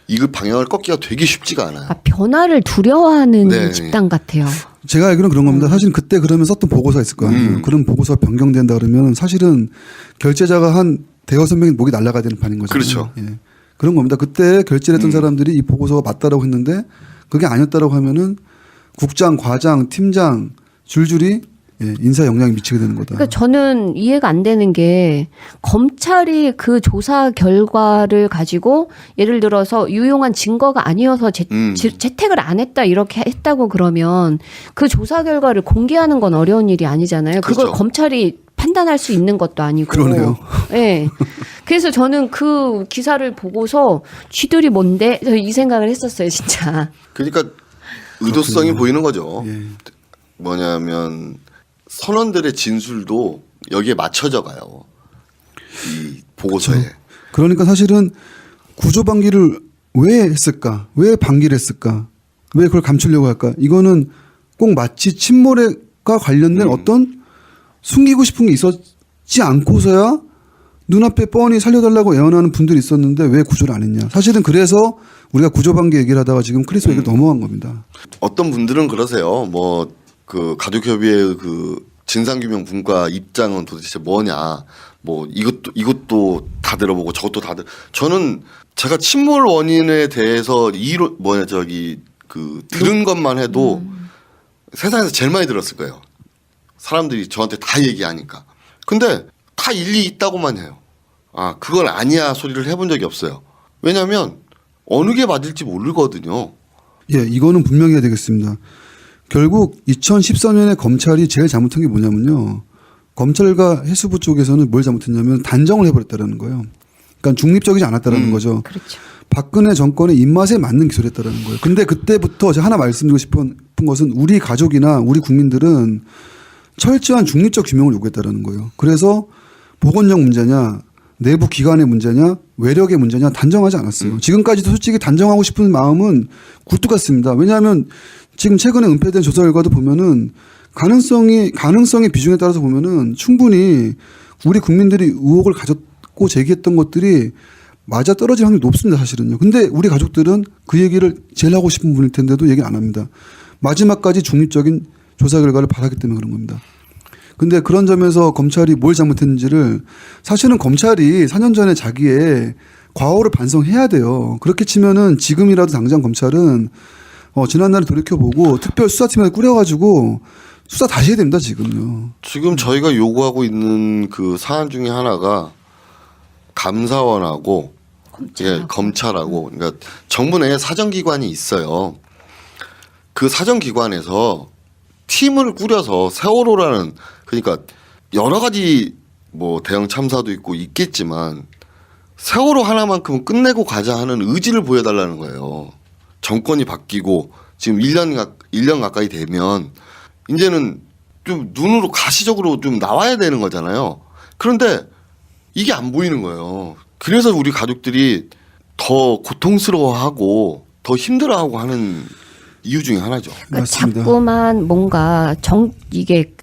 [SPEAKER 6] 이 방향을 꺾기가 되게 쉽지가 않아요.
[SPEAKER 2] 아, 변화를 두려워하는
[SPEAKER 6] 네.
[SPEAKER 2] 집단 같아요.
[SPEAKER 3] 제가 알기로는 그런 겁니다. 사실 그때 그러면 썼던 보고서가 있을 거 아니에요. 그런 보고서가 변경된다 그러면 사실은 결제자가 한 대여섯 명이 목이 날아가야 되는 판인 거죠.
[SPEAKER 6] 그렇죠.
[SPEAKER 3] 예. 그런 겁니다. 그때 결제를 했던 사람들이 이 보고서가 맞다라고 했는데 그게 아니었다라고 하면은 국장, 과장, 팀장 줄줄이 인사 영향이 미치게 되는 거다.
[SPEAKER 2] 그러니까 저는 이해가 안 되는 게 검찰이 그 조사 결과를 가지고 예를 들어서 유용한 증거가 아니어서 채택을 안 했다 이렇게 했다고 그러면 그 조사 결과를 공개하는 건 어려운 일이 아니잖아요. 그걸
[SPEAKER 6] 그렇죠.
[SPEAKER 2] 검찰이 판단할 수 있는 것도 아니고.
[SPEAKER 3] 그러네요.
[SPEAKER 2] 네. 그래서 저는 그 기사를 보고서 쥐들이 뭔데 이 생각을 했었어요, 진짜.
[SPEAKER 6] 그러니까 의도성이 보이는 거죠.
[SPEAKER 3] 예.
[SPEAKER 6] 뭐냐면 선원들의 진술도 여기에 맞춰져 가요. 이 보고서에.
[SPEAKER 3] 그러니까 사실은 구조 방기를 왜 했을까? 왜 방기를 했을까? 왜 그걸 감추려고 할까? 이거는 꼭 마치 침몰과 관련된 어떤 숨기고 싶은 게 있었지 않고서야 눈앞에 뻔히 살려달라고 애원하는 분들이 있었는데 왜 구조를 안 했냐. 사실은 그래서 우리가 구조 방기 얘기를 하다가 지금 크리스 얘기를 넘어간 겁니다.
[SPEAKER 6] 어떤 분들은 그러세요. 뭐 그 가족협의회 그 진상규명 분과 입장은 도대체 뭐냐. 뭐 이것도 다 들어보고 저것도 다 저는 제가 침몰 원인에 대해서 들은 것만 해도 세상에서 제일 많이 들었을 거예요. 사람들이 저한테 다 얘기하니까. 근데 다 일리 있다고만 해요. 아, 그건 아니야 소리를 해본 적이 없어요. 왜냐하면 어느 게 맞을지 모르거든요.
[SPEAKER 3] 예, 이거는 분명히 해야 되겠습니다. 결국 2014년에 검찰이 제일 잘못한 게 뭐냐면요. 검찰과 해수부 쪽에서는 뭘 잘못했냐면 단정을 해버렸다라는 거예요. 그러니까 중립적이지 않았다라는 거죠.
[SPEAKER 2] 그렇죠.
[SPEAKER 3] 박근혜 정권의 입맛에 맞는 기소를 했다라는 거예요. 근데 그때부터 제가 하나 말씀드리고 싶은 것은 우리 가족이나 우리 국민들은 철저한 중립적 규명을 요구했다라는 거예요. 그래서 보건력 문제냐, 내부 기관의 문제냐, 외력의 문제냐 단정하지 않았어요. 지금까지도 솔직히 단정하고 싶은 마음은 굴뚝 같습니다. 왜냐하면 지금 최근에 은폐된 조사 결과도 보면은 가능성의 비중에 따라서 보면은 충분히 우리 국민들이 의혹을 가졌고 제기했던 것들이 맞아 떨어질 확률이 높습니다, 사실은요. 근데 우리 가족들은 그 얘기를 제일 하고 싶은 분일 텐데도 얘기를 안 합니다. 마지막까지 중립적인 조사 결과를 바랐기 때문에 그런 겁니다. 근데 그런 점에서 검찰이 뭘 잘못했는지를 사실은 검찰이 4년 전에 자기의 과오를 반성해야 돼요. 그렇게 치면은 지금이라도 당장 검찰은 지난날에 돌이켜보고 특별 수사팀을 꾸려가지고 수사 다시 해야 됩니다, 지금요.
[SPEAKER 6] 지금 저희가 요구하고 있는 그 사안 중에 하나가 감사원하고 검찰하고 그러니까 정부 내에 사정기관이 있어요. 그 사정기관에서 팀을 꾸려서 세월호라는 그러니까 여러 가지 뭐 대형 참사도 있고 있겠지만 세월호 하나만큼은 끝내고 가자 하는 의지를 보여달라는 거예요. 정권이 바뀌고 지금 1년 가까이 되면 이제는 좀 눈으로 가시적으로 좀 나와야 되는 거잖아요. 그런데 이게 안 보이는 거예요. 그래서 우리 가족들이 더 고통스러워하고 더 힘들어하고 하는 이유 중에 하나죠.
[SPEAKER 2] 그러니까
[SPEAKER 3] 맞습니다.
[SPEAKER 2] 자꾸만 뭔가 이게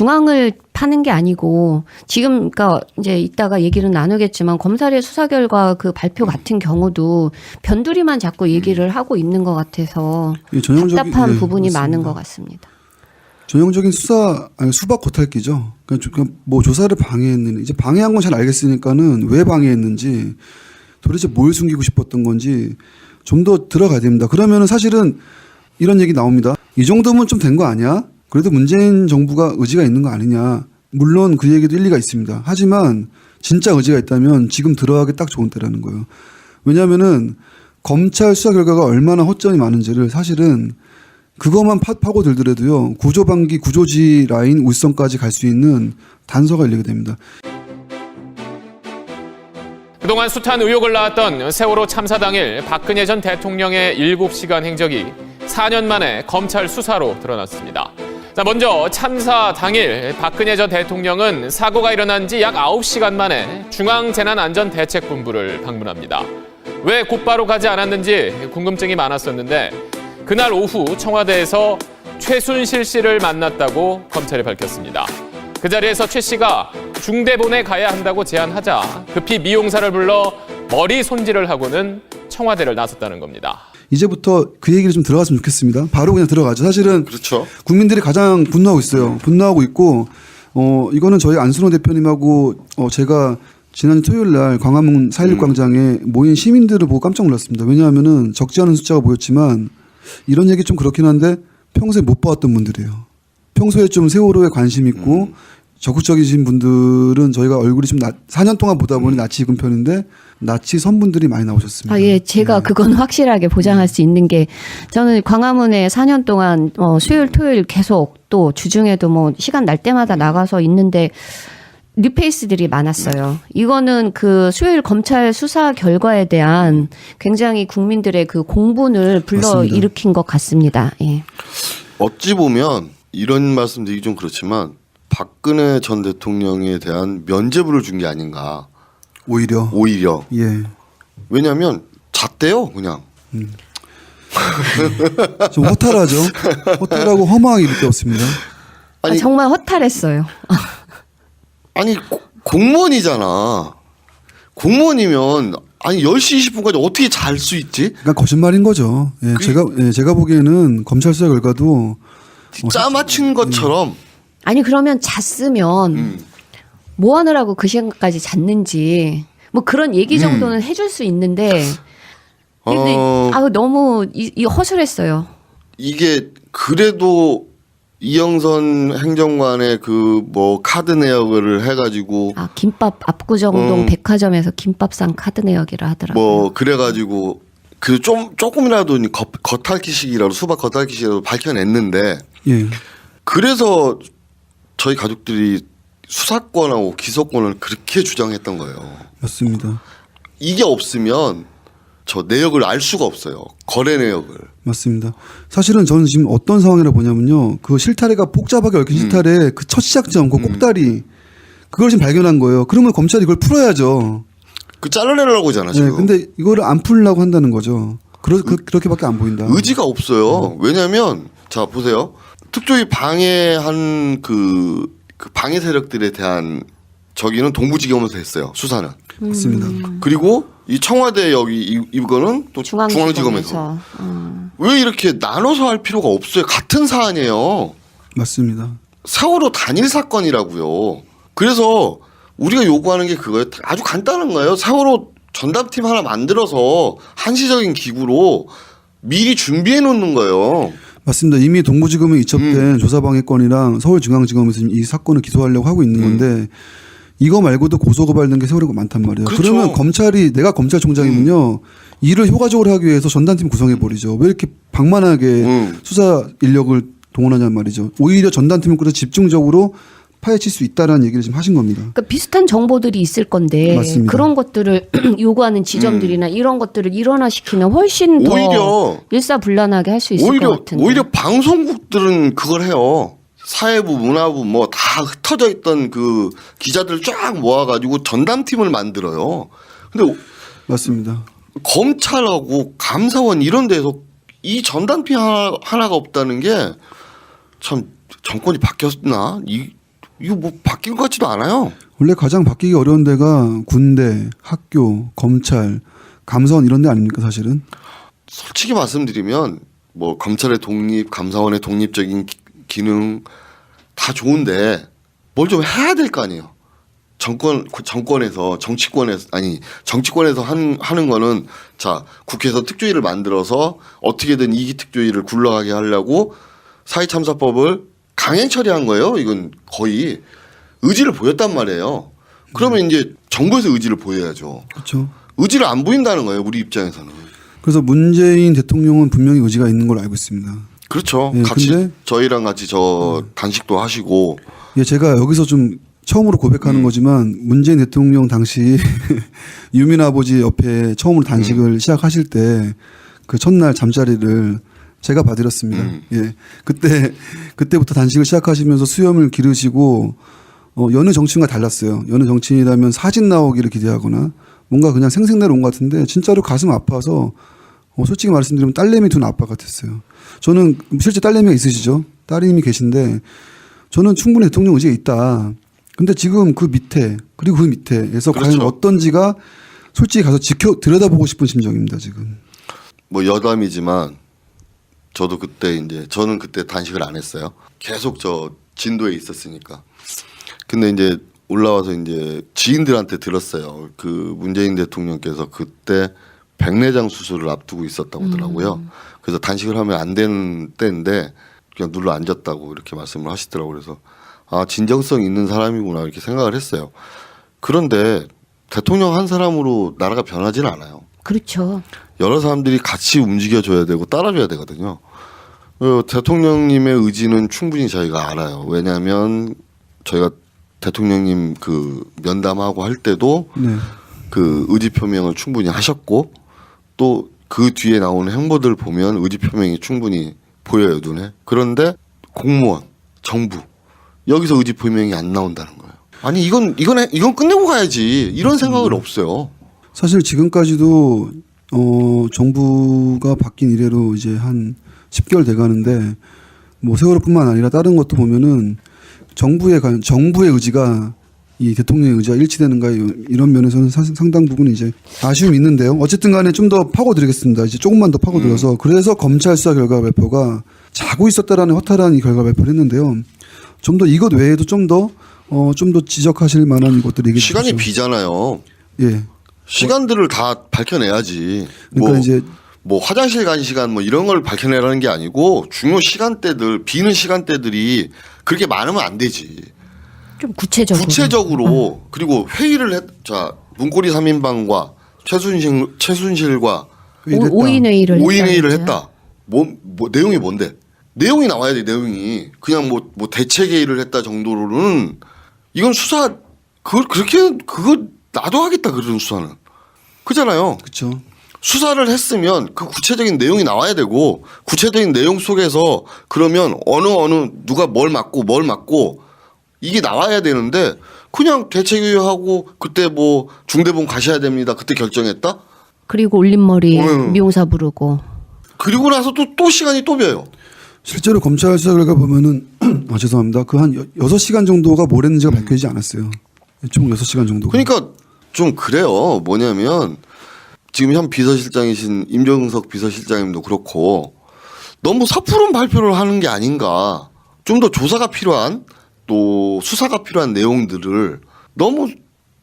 [SPEAKER 2] 중앙을 파는 게 아니고 지금 그러니까 이제 이따가 얘기를 나누겠지만 검찰의 수사 결과 그 발표 같은 경우도 변두리만 자꾸 얘기를 하고 있는 것 같아서
[SPEAKER 3] 예, 전형적인-
[SPEAKER 2] 답답한
[SPEAKER 3] 예,
[SPEAKER 2] 부분이
[SPEAKER 3] 맞습니다.
[SPEAKER 2] 많은 것 같습니다.
[SPEAKER 3] 전형적인 수박 겉핥기죠. 그러니까 뭐 조사를 방해했느니 이제 방해한 건 잘 알겠으니까는 왜 방해했는지 도대체 뭘 숨기고 싶었던 건지 좀 더 들어가야 됩니다. 그러면은 사실은 이런 얘기 나옵니다. 이 정도면 좀 된 거 아니야? 그래도 문재인 정부가 의지가 있는 거 아니냐? 물론 그 얘기도 일리가 있습니다. 하지만 진짜 의지가 있다면 지금 들어가기 딱 좋은 때라는 거예요. 왜냐하면은 검찰 수사 결과가 얼마나 허점이 많은지를 사실은 그것만 파고들더라도요. 구조반기 구조지 라인 울성까지 갈 수 있는 단서가 열리게 됩니다.
[SPEAKER 8] 그동안 숱한 의혹을 낳았던 세월호 참사 당일 박근혜 전 대통령의 7시간 행적이 4년 만에 검찰 수사로 드러났습니다. 자, 먼저 참사 당일 박근혜 전 대통령은 사고가 일어난 지 약 9시간 만에 중앙재난안전대책본부를 방문합니다. 왜 곧바로 가지 않았는지 궁금증이 많았었는데 그날 오후 청와대에서 최순실 씨를 만났다고 검찰이 밝혔습니다. 그 자리에서 최 씨가 중대본에 가야 한다고 제안하자 급히 미용사를 불러 머리 손질을 하고는 청와대를 나섰다는 겁니다.
[SPEAKER 3] 이제부터 그 얘기를 좀 들어갔으면 좋겠습니다. 바로 그냥 들어가죠. 사실은
[SPEAKER 6] 그렇죠.
[SPEAKER 3] 국민들이 가장 분노하고 있어요. 분노하고 있고 이거는 저희 안순호 대표님하고 제가 지난 토요일 날 광화문 4.16 광장에 모인 시민들을 보고 깜짝 놀랐습니다. 왜냐하면은 적지 않은 숫자가 보였지만 이런 얘기 좀 그렇긴 한데 평소에 못 봐왔던 분들이에요. 평소에 좀 세월호에 관심 있고 적극적이신 분들은 저희가 얼굴이 좀 4년 동안 보다 보니 낯이 익은 편인데 낯이 선 분들이 많이 나오셨습니다.
[SPEAKER 2] 아, 예, 제가 그건 확실하게 보장할 수 있는 게 저는 광화문에 4년 동안 수요일, 토요일 계속 또 주중에도 뭐 시간 날 때마다 나가서 있는데 뉴페이스들이 많았어요. 이거는 그 수요일 검찰 수사 결과에 대한 굉장히 국민들의 그 공분을 불러일으킨 것 같습니다. 예.
[SPEAKER 6] 어찌 보면 이런 말씀드리기 좀 그렇지만 박근혜 전 대통령에 대한 면죄부를 준 게 아닌가.
[SPEAKER 3] 오히려 예.
[SPEAKER 6] 왜냐하면 잣대요 그냥.
[SPEAKER 3] 좀 허탈하죠. 허탈하고 허망하게 이렇게 없습니다.
[SPEAKER 6] 아니,
[SPEAKER 2] 정말 허탈했어요.
[SPEAKER 6] 아니 공무원이잖아. 공무원이면 아니 10시 20분까지 어떻게 잘 수 있지?
[SPEAKER 3] 그러니까 거짓말인 거죠. 예, 제가 보기에는 검찰 수사 결과도
[SPEAKER 6] 짜맞춘 것처럼.
[SPEAKER 2] 아니 그러면 잤으면 뭐 하느라고 그 시간까지 잤는지 뭐 그런 얘기 정도는 해줄 수 있는데 근데 너무 허술했어요.
[SPEAKER 6] 이게 그래도 이영선 행정관의 그 뭐 카드 내역을 해가지고
[SPEAKER 2] 김밥 압구정동 백화점에서 김밥 산 카드 내역이라 하더라고요.
[SPEAKER 6] 뭐 그래가지고 그 조금이라도 겉핥기식이라도 수박 겉핥기식이라도 밝혀냈는데
[SPEAKER 3] 예.
[SPEAKER 6] 그래서 저희 가족들이 수사권하고 기소권을 그렇게 주장했던 거예요.
[SPEAKER 3] 맞습니다.
[SPEAKER 6] 이게 없으면 저 내역을 알 수가 없어요. 거래 내역을.
[SPEAKER 3] 맞습니다. 사실은 저는 지금 어떤 상황이라 보냐면요. 그 실타래가 복잡하게 얽힌 실타래 그 첫 시작점, 그 꼭다리 그걸 지금 발견한 거예요. 그러면 검찰이 이걸 풀어야죠.
[SPEAKER 6] 그 잘라내려고 하잖아
[SPEAKER 3] 네,
[SPEAKER 6] 지금.
[SPEAKER 3] 근데 이거를 안 풀려고 한다는 거죠. 그렇게밖에 안 보인다.
[SPEAKER 6] 의지가 없어요. 왜냐하면 자 보세요. 특조위 방해한 그 방해 세력들에 대한 저기는 동부지검에서 했어요. 수사는.
[SPEAKER 3] 맞습니다.
[SPEAKER 6] 그리고 이 청와대 여기 이거는 또 중앙지검에서. 왜 이렇게 나눠서 할 필요가 없어요. 같은 사안이에요.
[SPEAKER 3] 맞습니다.
[SPEAKER 6] 세월호 단일 사건이라고요. 그래서 우리가 요구하는 게 그거예요. 아주 간단한 거예요. 세월호 전담팀 하나 만들어서 한시적인 기구로 미리 준비해 놓는 거예요.
[SPEAKER 3] 맞습니다. 이미 동부지검에 이첩된 조사방해건이랑 서울중앙지검에서 이 사건을 기소하려고 하고 있는 건데 이거 말고도 고소고발된 게 세월호가 많단 말이에요.
[SPEAKER 6] 그렇죠.
[SPEAKER 3] 그러면 내가 검찰총장이면요. 일을 효과적으로 하기 위해서 전담팀 구성해버리죠. 왜 이렇게 방만하게 수사 인력을 동원하냔 말이죠. 오히려 전담팀을 꾸려 집중적으로 파헤칠 수 있다라는 얘기를 지금 하신 겁니다.
[SPEAKER 2] 그러니까 비슷한 정보들이 있을 건데
[SPEAKER 3] 맞습니다.
[SPEAKER 2] 그런 것들을 요구하는 지점들이나 이런 것들을 일원화시키면 훨씬 더
[SPEAKER 6] 오히려
[SPEAKER 2] 일사불란하게 할 수 있을 것 같은데.
[SPEAKER 6] 오히려 방송국들은 그걸 해요. 사회부, 문화부 뭐 다 흩어져 있던 그 기자들 쫙 모아가지고 전담팀을 만들어요. 근데
[SPEAKER 3] 맞습니다.
[SPEAKER 6] 검찰하고 감사원 이런 데서 이 전담팀 하나가 없다는 게 참 정권이 바뀌었나? 이거 뭐 바뀐 것 같지도 않아요.
[SPEAKER 3] 원래 가장 바뀌기 어려운 데가 군대, 학교, 검찰, 감사원 이런 데 아닙니까 사실은?
[SPEAKER 6] 솔직히 말씀드리면 뭐 검찰의 독립, 감사원의 독립적인 기능 다 좋은데 뭘 좀 해야 될 거 아니에요. 정치권에서 하는 거는 자 국회에서 특조위를 만들어서 어떻게든 이기 특조위를 굴러가게 하려고 사회참사법을 강행 처리한 거예요. 이건 거의 의지를 보였단 말이에요. 그러면 이제 정부에서 의지를 보여야죠.
[SPEAKER 3] 그렇죠.
[SPEAKER 6] 의지를 안 보인다는 거예요. 우리 입장에서는.
[SPEAKER 3] 그래서 문재인 대통령은 분명히 의지가 있는 걸로 알고 있습니다.
[SPEAKER 6] 그렇죠.
[SPEAKER 3] 예,
[SPEAKER 6] 같이
[SPEAKER 3] 근데
[SPEAKER 6] 저희랑 같이 저 단식도 하시고.
[SPEAKER 3] 예, 제가 여기서 좀 처음으로 고백하는 거지만 문재인 대통령 당시 유민 아버지 옆에 처음으로 단식을 시작하실 때 그 첫날 잠자리를 제가 봐드렸습니다. 예, 그때부터 단식을 시작하시면서 수염을 기르시고 여느 정치인과 달랐어요. 여느 정치인이라면 사진 나오기를 기대하거나 뭔가 그냥 생색내러 온 것 같은데 진짜로 가슴 아파서 솔직히 말씀드리면 딸내미 둔 아빠 같았어요. 저는 실제 딸내미가 있으시죠? 따님이 계신데 저는 충분히 대통령 의지가 있다. 근데 지금 그 밑에 그리고 그 밑에에서
[SPEAKER 6] 그렇죠.
[SPEAKER 3] 과연 어떤지가 솔직히 가서 들여다보고 싶은 심정입니다 지금.
[SPEAKER 6] 뭐 여담이지만 저도 저는 그때 단식을 안 했어요. 계속 저 진도에 있었으니까. 근데 이제 올라와서 이제 지인들한테 들었어요. 그 문재인 대통령께서 그때 백내장 수술을 앞두고 있었다고 하더라고요. 그래서 단식을 하면 안 되는 때인데 그냥 눌러 앉았다고 이렇게 말씀을 하시더라고요. 그래서 아 진정성 있는 사람이구나 이렇게 생각을 했어요. 그런데 대통령 한 사람으로 나라가 변하지는 않아요.
[SPEAKER 2] 그렇죠.
[SPEAKER 6] 여러 사람들이 같이 움직여줘야 되고 따라줘야 되거든요. 대통령님의 의지는 충분히 저희가 알아요. 왜냐하면 저희가 대통령님 그 면담하고 할 때도
[SPEAKER 3] 네.
[SPEAKER 6] 그 의지 표명을 충분히 하셨고 또 그 뒤에 나오는 행보들 보면 의지 표명이 충분히 보여요 눈에. 그런데 공무원, 정부 여기서 의지 표명이 안 나온다는 거예요. 아니 이건 끝내고 가야지 이런 생각은 없어요.
[SPEAKER 3] 사실 지금까지도 정부가 바뀐 이래로 이제 한 10개월 돼가는데 뭐 세월호뿐만 아니라 다른 것도 보면은 정부의 의지가 이 대통령의 의지와 일치되는가 이런 면에서는 상당 부분 이제 아쉬움이 있는데요. 어쨌든 간에 좀 더 파고들겠습니다. 이제 조금만 더 파고들어서 그래서 검찰 수사 결과 발표가 자고 있었다라는 허탈한 이 결과 발표를 했는데요. 좀 더 이것 외에도 좀 더 지적하실 만한 것들을 얘기해 주십시오.
[SPEAKER 6] 시간이 비잖아요.
[SPEAKER 3] 예.
[SPEAKER 6] 시간들을 다 밝혀내야지.
[SPEAKER 3] 그러니까 이제
[SPEAKER 6] 뭐 화장실 간 시간 뭐 이런 걸 밝혀내라는 게 아니고 중요 시간대들 비는 시간대들이 그렇게 많으면 안 되지.
[SPEAKER 2] 좀 구체적으로.
[SPEAKER 6] 그리고 회의를 문고리 3인방과 최순실과
[SPEAKER 2] 5인 회의를
[SPEAKER 6] 했다. 뭐 내용이 뭔데? 내용이 나와야 돼. 내용이 그냥 뭐 대책 회의를 했다 정도로는 이건 수사 그거 나도 하겠다 그런 수사는 그잖아요.
[SPEAKER 3] 그렇죠.
[SPEAKER 6] 수사를 했으면 그 구체적인 내용이 나와야 되고 구체적인 내용 속에서 그러면 어느 누가 뭘 맞고 이게 나와야 되는데 그냥 대책회의하고 그때 뭐 중대본 가셔야 됩니다. 그때 결정했다.
[SPEAKER 2] 그리고 올림머리 미용사 부르고.
[SPEAKER 6] 그리고 나서 또 시간이 또 비어요.
[SPEAKER 3] 실제로 검찰 수사 결과 보면은 죄송합니다. 그 한 6시간 정도가 뭘 했는지가 밝혀지지 않았어요. 총 6시간 정도가.
[SPEAKER 6] 그러니까 좀 그래요. 뭐냐면 지금 현 비서실장이신 임정석 비서실장님도 그렇고 너무 섣부른 발표를 하는 게 아닌가. 좀 더 조사가 필요한 또 수사가 필요한 내용들을 너무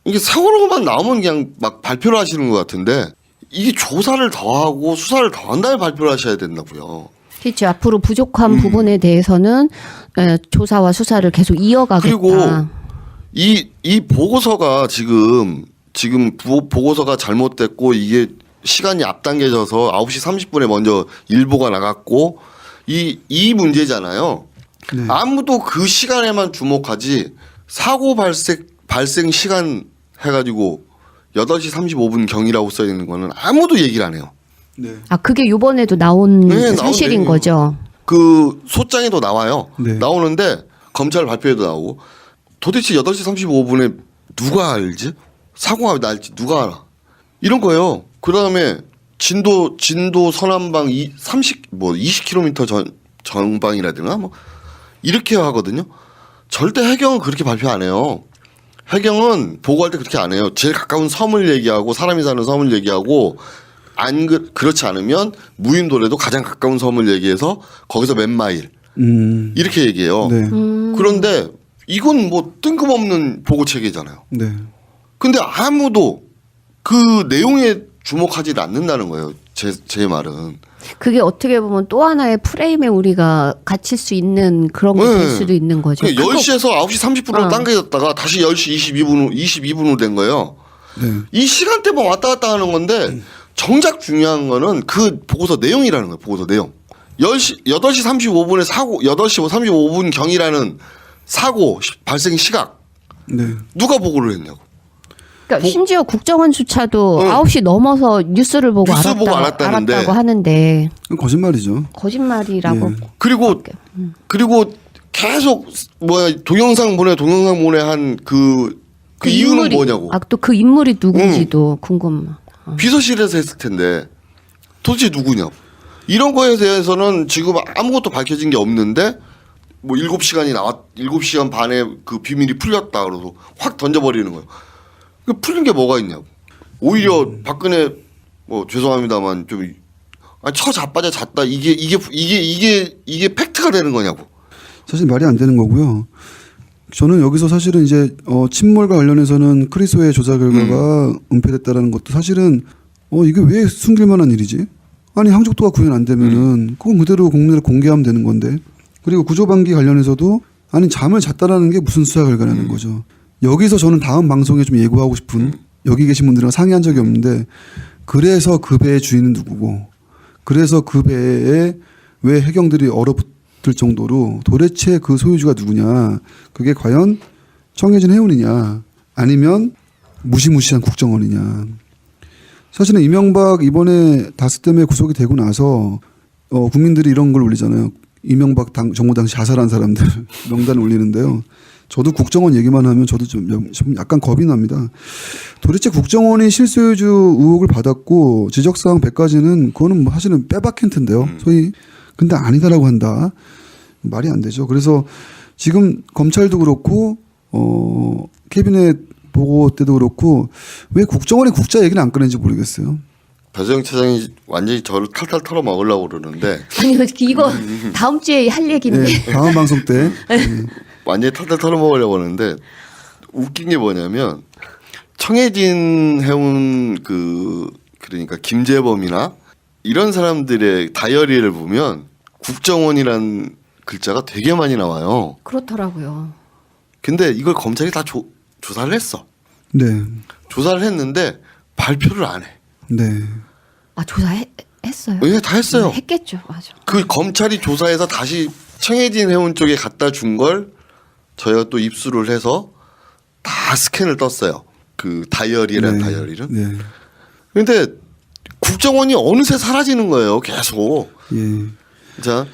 [SPEAKER 6] 이게 세월호만 나오면 그냥 막 발표를 하시는 것 같은데 이게 조사를 더 하고 수사를 더 한 다음에 발표를 하셔야 된다고요.
[SPEAKER 2] 그렇죠. 앞으로 부족한 부분에 대해서는 조사와 수사를 계속 이어가겠다.
[SPEAKER 6] 그리고 이 보고서가 지금 보고서가 잘못됐고 이게 시간이 앞당겨져서 9시 30분에 먼저 일보가 나갔고 이 문제잖아요.
[SPEAKER 3] 네.
[SPEAKER 6] 아무도 그 시간에만 주목하지 사고 발생 시간 해가지고 8시 35분 경이라고 써 있는 거는 아무도 얘기를 안 해요.
[SPEAKER 3] 네.
[SPEAKER 2] 아, 그게 요번에도 나온
[SPEAKER 6] 네,
[SPEAKER 2] 사실인
[SPEAKER 6] 나온
[SPEAKER 2] 거죠.
[SPEAKER 6] 그 소장에도 나와요.
[SPEAKER 3] 네.
[SPEAKER 6] 나오는데 검찰 발표에도 나오고 도대체 8시 35분에 누가 알지? 사고가 날지 누가 알아? 이런 거예요. 그다음에 진도 서남방 20km 전방이라 되나 뭐 이렇게 하거든요. 절대 해경은 그렇게 발표 안 해요. 해경은 보고할 때 그렇게 안 해요. 제일 가까운 섬을 얘기하고 사람이 사는 섬을 얘기하고 그렇지 않으면 무인도라도 가장 가까운 섬을 얘기해서 거기서 몇 마일 이렇게 얘기해요.
[SPEAKER 3] 네.
[SPEAKER 6] 그런데 이건 뭐 뜬금없는 보고 체계잖아요.
[SPEAKER 3] 네.
[SPEAKER 6] 근데 아무도 그 내용에 주목하지 않는다는 거예요. 제 말은.
[SPEAKER 2] 그게 어떻게 보면 또 하나의 프레임에 우리가 갇힐 수 있는 그런 게 될
[SPEAKER 6] 네.
[SPEAKER 2] 수도 있는 거죠.
[SPEAKER 6] 그러니까 10시에서 9시 30분으로
[SPEAKER 2] 어.
[SPEAKER 6] 당겨졌다가 다시 10시 22분으로 된 거예요.
[SPEAKER 3] 네.
[SPEAKER 6] 이 시간대만 왔다 갔다 하는 건데 정작 중요한 거는 그 보고서 내용이라는 거예요. 보고서 내용. 8시 35분에 사고 8시 35분 경이라는 사고 발생 시각
[SPEAKER 3] 네.
[SPEAKER 6] 누가 보고를 했냐고.
[SPEAKER 2] 그러니까 심지어 국정원조차도
[SPEAKER 6] 응.
[SPEAKER 2] 9시 넘어서 뉴스를 보고
[SPEAKER 6] 뉴스 보고 알았다는데.
[SPEAKER 2] 알았다고 하는데
[SPEAKER 3] 거짓말이죠.
[SPEAKER 2] 거짓말이라고.
[SPEAKER 3] 예.
[SPEAKER 6] 그리고 계속 동영상 보내 한 그 이유는 뭐냐고.
[SPEAKER 2] 또 그 인물이 누군지도 궁금.
[SPEAKER 6] 비서실에서 했을 텐데 도대체 누구냐고. 이런 거에 대해서는 지금 아무것도 밝혀진 게 없는데 뭐 7시간 반에 그 비밀이 풀렸다 그러고 확 던져버리는 거예요. 그 풀린 게 뭐가 있냐고. 오히려 박근혜 뭐 죄송합니다만 좀 자빠져 잤다 이게 팩트가 되는 거냐고.
[SPEAKER 3] 사실 말이 안 되는 거고요. 저는 여기서 사실은 이제 침몰과 관련해서는 크리소의 조사 결과가 은폐됐다라는 것도 사실은 이게 왜 숨길 만한 일이지? 아니 항족도가 구현 안 되면은 그건 그대로 국내에 공개하면 되는 건데. 그리고 구조반기 관련해서도 아니 잠을 잤다라는 게 무슨 수사 결과라는 거죠. 여기서 저는 다음 방송에 좀 예고하고 싶은 여기 계신 분들이랑 상의한 적이 없는데 그래서 그 배의 주인은 누구고 그래서 그 배에 왜 해경들이 얼어붙을 정도로 도대체 그 소유주가 누구냐 그게 과연 청해진 해운이냐 아니면 무시무시한 국정원이냐. 사실은 이명박 이번에 다스 때문에 구속이 되고 나서 국민들이 이런 걸 올리잖아요. 이명박 정부 당시 자살한 사람들 명단을 올리는데요. 저도 국정원 얘기만 하면 저도 좀 약간 겁이 납니다. 도대체 국정원이 실소유주 의혹을 받았고 지적사항 100가지는 그거는 뭐 사실은 빼박 힌트인데요. 소위 근데 아니다라고 한다. 말이 안 되죠. 그래서 지금 검찰도 그렇고 캐비넷 보고 때도 그렇고 왜 국정원의 국자 얘기는 안 꺼낸지 모르겠어요.
[SPEAKER 6] 배수영 차장이 완전히 저를 탈탈 털어 먹으려고 그러는데
[SPEAKER 2] 아니 이거 다음 주에 할 얘기인데.
[SPEAKER 3] 네, 다음 방송 때.
[SPEAKER 6] 완전히 탈탈 털어 먹으려고 하는데 웃긴 게 뭐냐면 청해진 해운 그러니까 김재범이나 이런 사람들의 다이어리를 보면 국정원이란 글자가 되게 많이 나와요.
[SPEAKER 2] 그렇더라고요.
[SPEAKER 6] 근데 이걸 검찰이 다 조사를 했어.
[SPEAKER 3] 네.
[SPEAKER 6] 조사를 했는데 발표를 안 해.
[SPEAKER 3] 네.
[SPEAKER 2] 조사했어요?
[SPEAKER 6] 예, 다 했어요.
[SPEAKER 2] 했겠죠. 맞아.
[SPEAKER 6] 그 검찰이 조사해서 다시 청해진 해운 쪽에 갖다 준 걸 저희가 또 입수를 해서 다 스캔을 떴어요. 그 다이어리라는
[SPEAKER 3] 네.
[SPEAKER 6] 다이어리를.
[SPEAKER 3] 네.
[SPEAKER 6] 근데 국정원이 어느새 사라지는 거예요. 계속.
[SPEAKER 3] 예.
[SPEAKER 6] 자,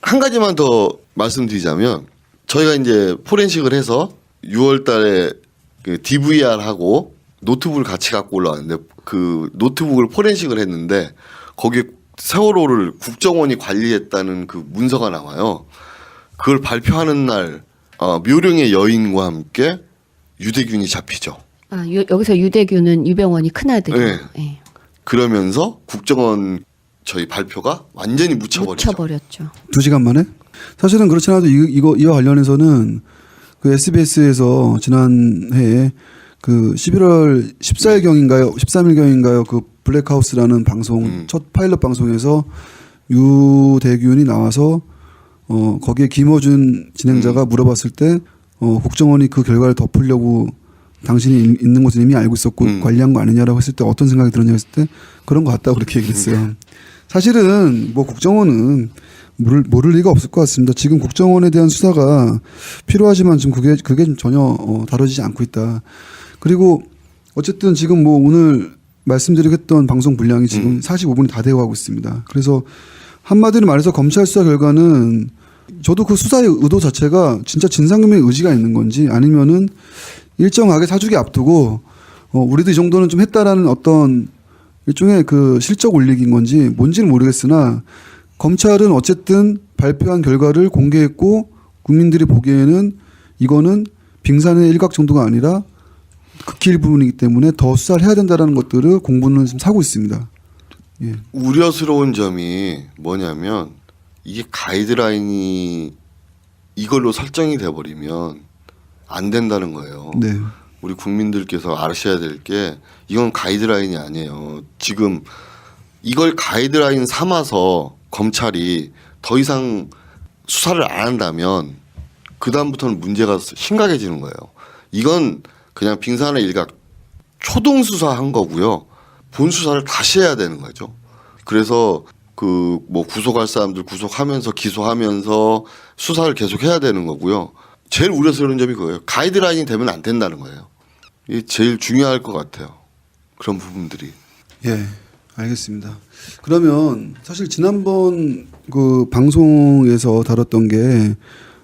[SPEAKER 6] 한 가지만 더 말씀드리자면 저희가 이제 포렌식을 해서 6월 달에 그 DVR하고 노트북을 같이 갖고 올라왔는데 그 노트북을 포렌식을 했는데 거기에 세월호를 국정원이 관리했다는 그 문서가 나와요. 그걸 발표하는 날 묘령의 여인과 함께 유대균이 잡히죠.
[SPEAKER 2] 여기서 유대균은 유병원이 큰아들이요.
[SPEAKER 6] 네.
[SPEAKER 2] 네.
[SPEAKER 6] 그러면서 국정원 저희 발표가 완전히 묻혀버렸죠.
[SPEAKER 3] 2시간 만에? 사실은 그렇지 않아도 이와 관련해서는 그 SBS에서 지난해에 그 11월 14일경인가요? 13일경인가요? 그 블랙하우스라는 방송 첫 파일럿 방송에서 유대균이 나와서 거기에 김어준 진행자가 물어봤을 때 국정원이 그 결과를 덮으려고 당신이 있는 것을 이미 알고 있었고 관리한 거 아니냐라고 했을 때 어떤 생각이 들었냐 했을 때 그런 것 같다고 그렇게 얘기했어요. 사실은 뭐 국정원은 모를 리가 없을 것 같습니다. 지금 국정원에 대한 수사가 필요하지만 지금 그게 좀 전혀 다뤄지지 않고 있다. 그리고 어쨌든 지금 뭐 오늘 말씀드리겠던 방송 분량이 지금 45분이 다 되어 가고 있습니다. 그래서 한마디로 말해서 검찰 수사 결과는 저도 그 수사의 의도 자체가 진짜 진상규명의 의지가 있는 건지 아니면은 일정하게 사주기 앞두고 우리도 이 정도는 좀 했다라는 어떤 일종의 그 실적 올리기인 건지 뭔지는 모르겠으나 검찰은 어쨌든 발표한 결과를 공개했고 국민들이 보기에는 이거는 빙산의 일각 정도가 아니라 극히 일부분이기 때문에 더 수사를 해야 된다는 것들을 공부는 지금 사고 있습니다. 예.
[SPEAKER 6] 우려스러운 점이 뭐냐면 이게 가이드라인이 이걸로 설정이 돼버리면 안 된다는 거예요.
[SPEAKER 3] 네.
[SPEAKER 6] 우리 국민들께서 아셔야 될 게 이건 가이드라인이 아니에요. 지금 이걸 가이드라인 삼아서 검찰이 더 이상 수사를 안 한다면 그 다음부터는 문제가 심각해지는 거예요. 이건 그냥 빙산의 일각 초동 수사한 거고요. 본 수사를 다시 해야 되는 거죠. 그래서 그 뭐 구속할 사람들 구속하면서 기소하면서 수사를 계속 해야 되는 거고요. 제일 우려스러운 점이 그거예요. 가이드라인이 되면 안 된다는 거예요. 이게 제일 중요할 것 같아요. 그런 부분들이.
[SPEAKER 3] 예, 알겠습니다. 그러면 사실 지난번 그 방송에서 다뤘던 게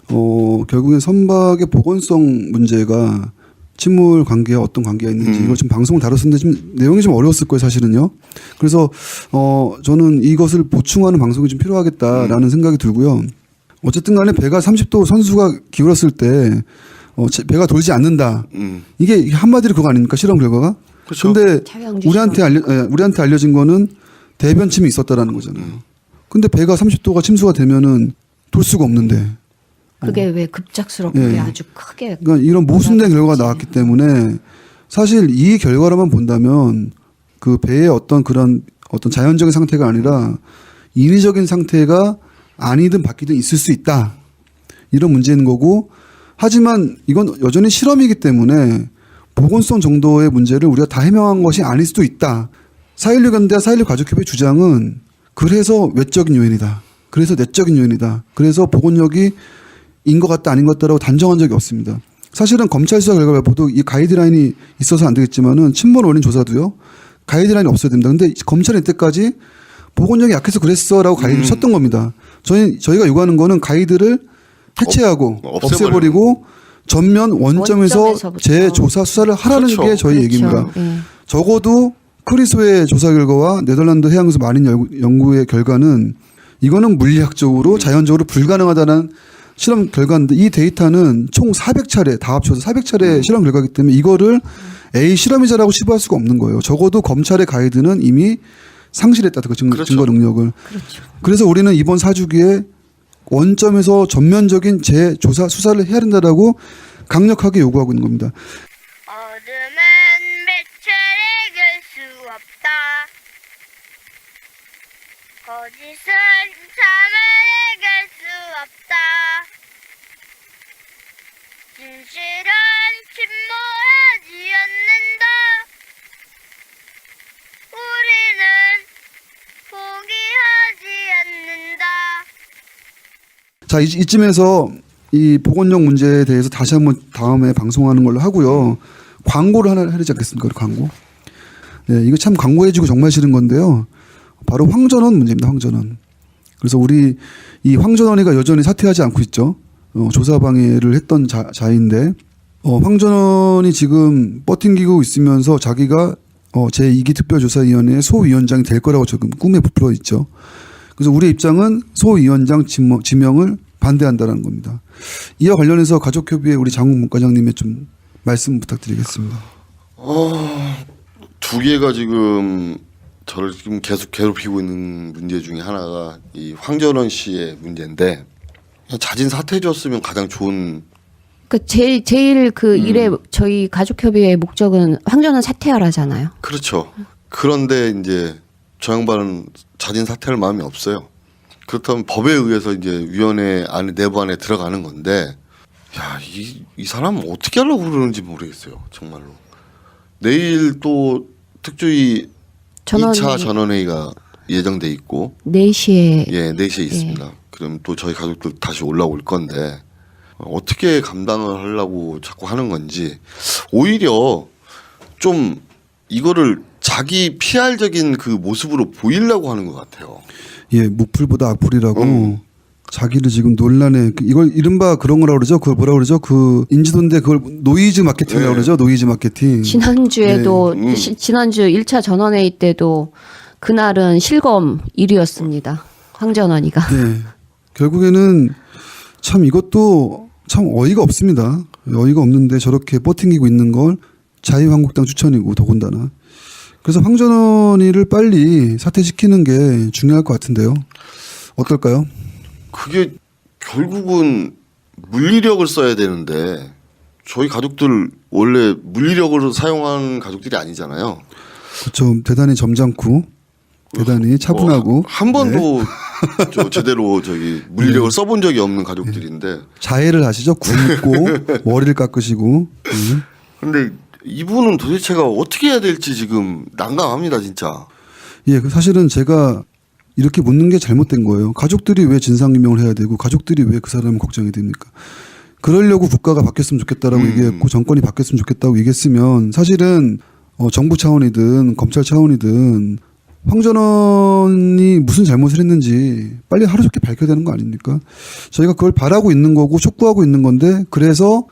[SPEAKER 3] 결국엔 선박의 보건성 문제가 친물 관계에 어떤 관계가 있는지 이걸 지금 방송을 다뤘었는데 좀 내용이 좀 어려웠을 거예요, 사실은요. 그래서 저는 이것을 보충하는 방송이 좀 필요하겠다라는 생각이 들고요. 어쨌든 간에 배가 30도 선수가 기울었을 때 배가 돌지 않는다. 이게 한마디로 그거 아닙니까? 실험 결과가?
[SPEAKER 6] 그렇죠.
[SPEAKER 3] 근데
[SPEAKER 2] 차량주
[SPEAKER 3] 우리한테 알려진 거는 대변침이 있었다라는 거잖아요. 근데 배가 30도가 침수가 되면은 돌 수가 없는데.
[SPEAKER 2] 그게 왜 급작스럽게
[SPEAKER 3] 예.
[SPEAKER 2] 아주 크게
[SPEAKER 3] 그러니까 이런 모순된 결과가 나왔기 때문에 사실 이 결과로만 본다면 그 배의 어떤 그런 어떤 자연적인 상태가 아니라 인위적인 상태가 아니든 바뀌든 있을 수 있다. 이런 문제인 거고 하지만 이건 여전히 실험이기 때문에 보건성 정도의 문제를 우리가 다 해명한 것이 아닐 수도 있다. 4.16 연대와 4.16 가족협의 주장은 그래서 외적인 요인이다. 그래서 내적인 요인이다. 그래서 보건력이 인 것 같다 아닌 것 같다라고 단정한 적이 없습니다. 사실은 검찰 수사 결과 발표도 이 가이드라인이 있어서 안 되겠지만은 침몰 원인 조사도요. 가이드라인이 없어야 됩니다. 근데 검찰은 이때까지 보건력이 약해서 그랬어라고 가이드를 쳤던 겁니다. 저희가 요구하는 거는 가이드를 해체하고 없애버리고 전면 원점에서
[SPEAKER 2] 원점에서부터.
[SPEAKER 3] 재조사 수사를 하라는
[SPEAKER 6] 그렇죠.
[SPEAKER 3] 게 저희 얘기입니다.
[SPEAKER 2] 예.
[SPEAKER 3] 적어도 크리스의 조사 결과와 네덜란드 해양수 마린 연구의 결과는 이거는 물리학적으로 자연적으로 불가능하다는 실험 결과인데 이 데이터는 총 400차례 다 합쳐서 400차례 실험 결과이기 때문에 이거를 A 실험이자라고 치부할 수가 없는 거예요. 적어도 검찰의 가이드는 이미 상실했다. 그 증거 능력을.
[SPEAKER 2] 그렇죠.
[SPEAKER 3] 그래서 우리는 이번 4주기에 원점에서 전면적인 재조사 수사를 해야 된다라고 강력하게 요구하고 있는 겁니다.
[SPEAKER 9] 어둠은 빛을 이길 수 없다. 거짓은 참을 이길 수 없다. 진실은 침몰하지 않는다. 우리는 포기하지 않는다.
[SPEAKER 3] 자, 이쯤에서 이 보건력 문제에 대해서 다시 한번 다음에 방송하는 걸로 하고요. 광고를 하나 해야 되지 않겠습니까? 광고. 네, 이거 참 광고해주고 정말 싫은 건데요. 바로 황전원 문제입니다. 황전원. 그래서 우리 이 황전원이가 여전히 사퇴하지 않고 있죠. 조사 방해를 했던 자인데 황전원이 지금 버팅기고 있으면서 자기가 제2기 특별조사위원회의 소위원장이 될 거라고 지금 꿈에 부풀어 있죠. 그래서 우리의 입장은 소위원장 지명을 반대한다는 겁니다. 이와 관련해서 가족협의회 우리 장욱 문과장님의 좀 말씀 부탁드리겠습니다.
[SPEAKER 6] 두 개가 지금 저를 지금 계속 괴롭히고 있는 문제 중에 하나가 이 황전원 씨의 문제인데 그냥 자진 사퇴해 줬으면 가장 좋은.
[SPEAKER 2] 그 제일 그 일의 저희 가족협의회의 목적은 황전원 사퇴하라잖아요.
[SPEAKER 6] 그렇죠. 그런데 이제 저 양반은 자진 사퇴할 마음이 없어요. 그렇다면 법에 의해서 이제 위원회 안에 내부 안에 들어가는 건데 야, 이 사람은 어떻게 하려고 그러는지 모르겠어요. 정말로. 내일 또 특조위 2차 전원회의가 예정돼 있고
[SPEAKER 2] 4시에
[SPEAKER 6] 예, 4시에 있습니다. 그럼 또 저희 가족들 다시 올라올 건데 어떻게 감당을 하려고 자꾸 하는 건지 오히려 좀 이거를 자기 PR적인 그 모습으로 보이려고 하는 것 같아요.
[SPEAKER 3] 예, 무풀보다 악플이라고 자기를 지금 논란에 이걸 이른바 그런 거라고 그러죠. 그걸 뭐라고 그러죠? 그 인지도인데 그걸 노이즈 마케팅이라고 그러죠. 노이즈 마케팅.
[SPEAKER 2] 지난주에도 지난주 1차 전원회의 때도 그날은 실검 1위였습니다. 황전원이가.
[SPEAKER 3] 네. 결국에는 참 이것도 참 어이가 없습니다. 어이가 없는데 저렇게 버팅기고 있는 걸 자유한국당 추천이고 더군다나. 그래서 황전원이를 빨리 사퇴시키는 게 중요할 것 같은데요. 어떨까요?
[SPEAKER 6] 그게 결국은 물리력을 써야 되는데 저희 가족들 원래 물리력을 사용한 가족들이 아니잖아요.
[SPEAKER 3] 그렇죠. 대단히 점잖고 대단히 차분하고
[SPEAKER 6] 한 번도 제대로 물리력을 써본 적이 없는 가족들인데
[SPEAKER 3] 자해를 하시죠. 굶고 머리를 깎으시고.
[SPEAKER 6] 근데 이분은 도대체가 어떻게 해야 될지 지금 난감합니다 진짜.
[SPEAKER 3] 예, 사실은 제가 이렇게 묻는 게 잘못된 거예요. 가족들이 왜 진상규명을 해야 되고 가족들이 왜 그 사람을 걱정이 됩니까? 그러려고 국가가 바뀌었으면 좋겠다라고 얘기했고 정권이 바뀌었으면 좋겠다고 얘기했으면 사실은 정부 차원이든 검찰 차원이든 황전원이 무슨 잘못을 했는지 빨리 하루속히 밝혀야 되는 거 아닙니까? 저희가 그걸 바라고 있는 거고 촉구하고 있는 건데 그래서